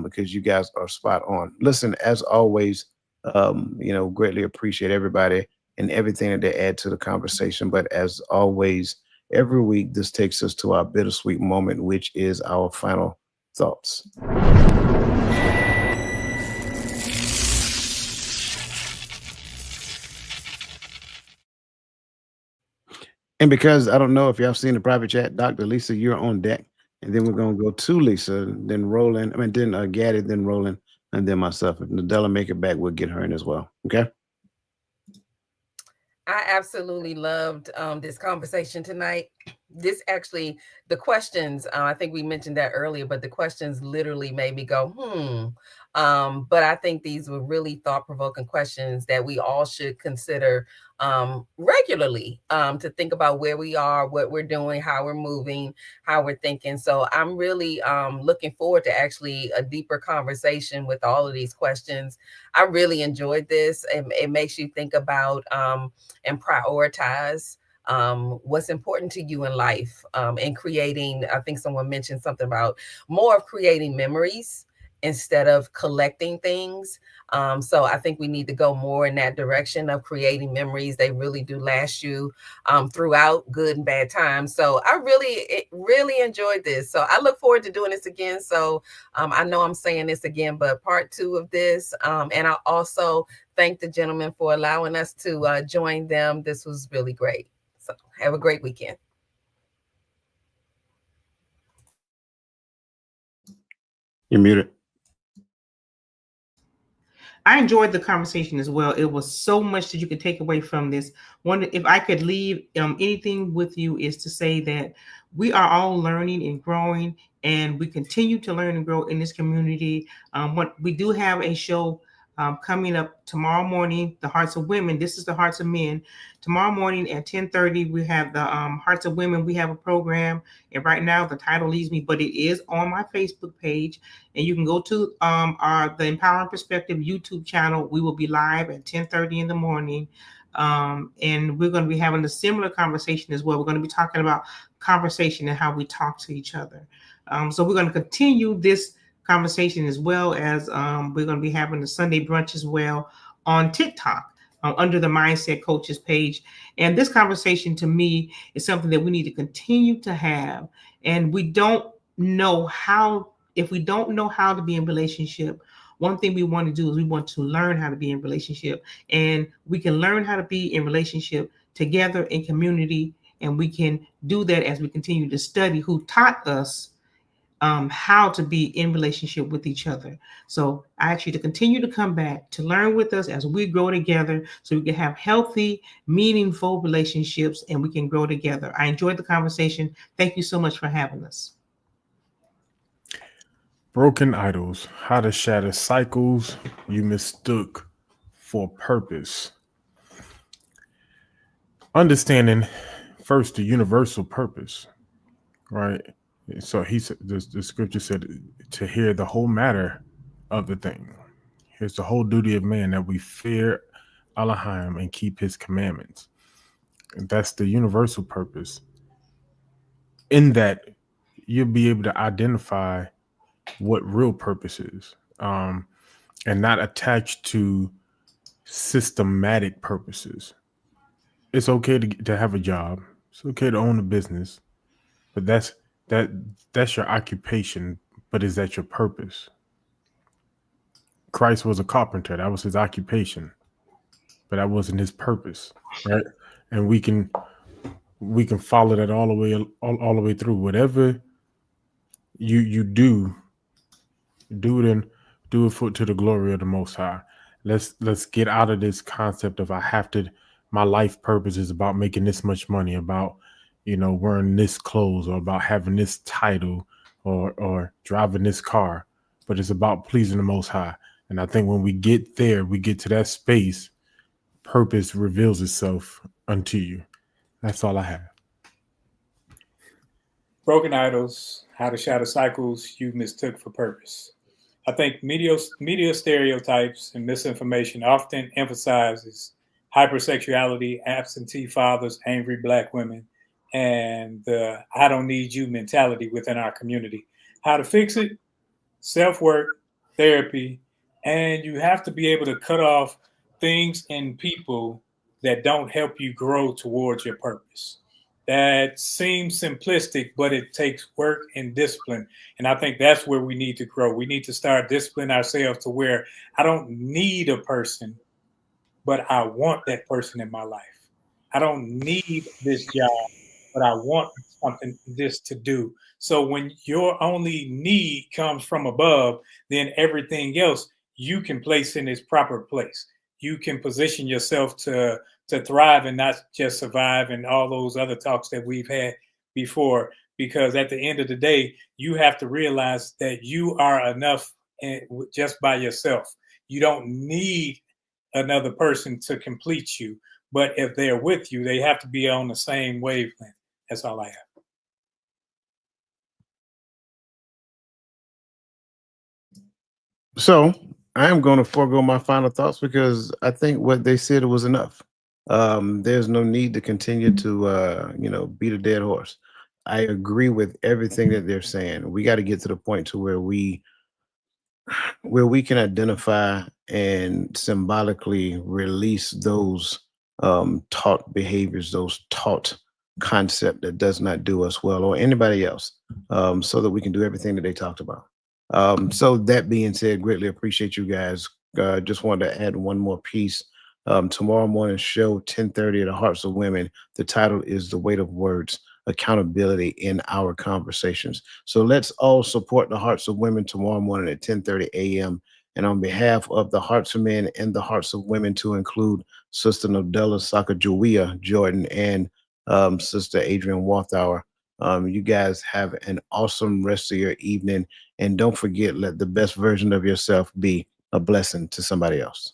because you guys are spot on. Listen, as always, greatly appreciate everybody and everything that they add to the conversation. But as always, every week, this takes us to our bittersweet moment, which is our final thoughts. And because I don't know if y'all seen the private chat, Dr. Lisa, you're on deck. And then we're going to go to Lisa, then Roland, then Gaddy, then Roland, and then myself. If Nadella make it back, we'll get her in as well. Okay? I absolutely loved this conversation tonight. This actually, the questions, I think we mentioned that earlier, but the questions literally made me go, but I think these were really thought-provoking questions that we all should consider regularly to think about where we are, what we're doing, how we're moving, how we're thinking. So I'm really looking forward to actually a deeper conversation with all of these questions. I really enjoyed this. It makes you think about and prioritize what's important to you in life and creating. I think someone mentioned something about more of creating memories instead of collecting things. So I think we need to go more in that direction of creating memories. They really do last you throughout good and bad times. So I really enjoyed this. So I look forward to doing this again. So I know I'm saying this again, but part 2 of this. And I also thank the gentlemen for allowing us to join them. This was really great. So have a great weekend. You're muted. I enjoyed the conversation as well. It was so much that you could take away from this. Wonder if I could leave anything with you is to say that we are all learning and growing, and we continue to learn and grow in this community. What we do have a show coming up tomorrow morning, the Hearts of Women. This is the Hearts of Men. Tomorrow morning at 10:30, we have the Hearts of Women. We have a program, and right now the title leaves me, but it is on my Facebook page, and you can go to the Empowering Perspective YouTube channel. We will be live at 10:30 in the morning, and we're going to be having a similar conversation as well. We're going to be talking about conversation and how we talk to each other. So we're going to continue this conversation as well as we're going to be having the Sunday brunch as well on TikTok under the Mindset Coaches page. And this conversation to me is something that we need to continue to have. And we don't know how, if we don't know how to be in relationship, one thing we want to do is we want to learn how to be in relationship. And we can learn how to be in relationship together in community. And we can do that as we continue to study who taught us how to be in relationship with each other. So I ask you to continue to come back to learn with us as we grow together so we can have healthy, meaningful relationships and we can grow together. I enjoyed the conversation. Thank you so much for having us. Broken idols, how to shatter cycles you mistook for purpose. Understanding first the universal purpose, right? So he said, the scripture said to hear the whole matter of the thing, Here's the whole duty of man, that we fear Elohim and keep his commandments. And that's the universal purpose. In that, you'll be able to identify what real purpose is, and not attached to systematic purposes. It's okay to have a job. It's okay to own a business, but that's your occupation. But is that your purpose? Christ was a carpenter. That was his occupation, but that wasn't his purpose, right? And we can follow that all the way through. Whatever you do it to the glory of the Most High. Let's get out of this concept of my life purpose is about making this much money, about wearing this clothes, or about having this title, or driving this car, but it's about pleasing the Most High. And I think when we get there, we get to that space, purpose reveals itself unto you. That's all I have. Broken idols, how to shatter cycles you mistook for purpose. I think media stereotypes and misinformation often emphasizes hypersexuality, absentee fathers, angry Black women, and the I don't need you mentality within our community. How to fix it? Self-work, therapy, and you have to be able to cut off things and people that don't help you grow towards your purpose. That seems simplistic, but it takes work and discipline. And I think that's where we need to grow. We need to start disciplining ourselves to where I don't need a person, but I want that person in my life. I don't need this job, but I want this to do. So when your only need comes from above, then everything else you can place in its proper place. You can position yourself to thrive and not just survive, and all those other talks that we've had before. Because at the end of the day, you have to realize that you are enough just by yourself. You don't need another person to complete you. But if they're with you, they have to be on the same wavelength. That's all I have. So I am going to forego my final thoughts because I think what they said was enough. There's no need to continue to beat a dead horse. I agree with everything that they're saying. We got to get to the point to where we can identify and symbolically release those taught behaviors, those taught concept that does not do us well, or anybody else, so that we can do everything that they talked about. So that being said, greatly appreciate you guys. Just wanted to add one more piece. Tomorrow morning show, 10:30 at the Hearts of Women. The title is The Weight of Words, Accountability in Our Conversations. So let's all support the Hearts of Women tomorrow morning at 10:30 a.m. And on behalf of the Hearts of Men and the Hearts of Women, to include Sister Nodella Sacagawea Jordan and Sister Adrian Walthour, you guys have an awesome rest of your evening. And don't forget, let the best version of yourself be a blessing to somebody else.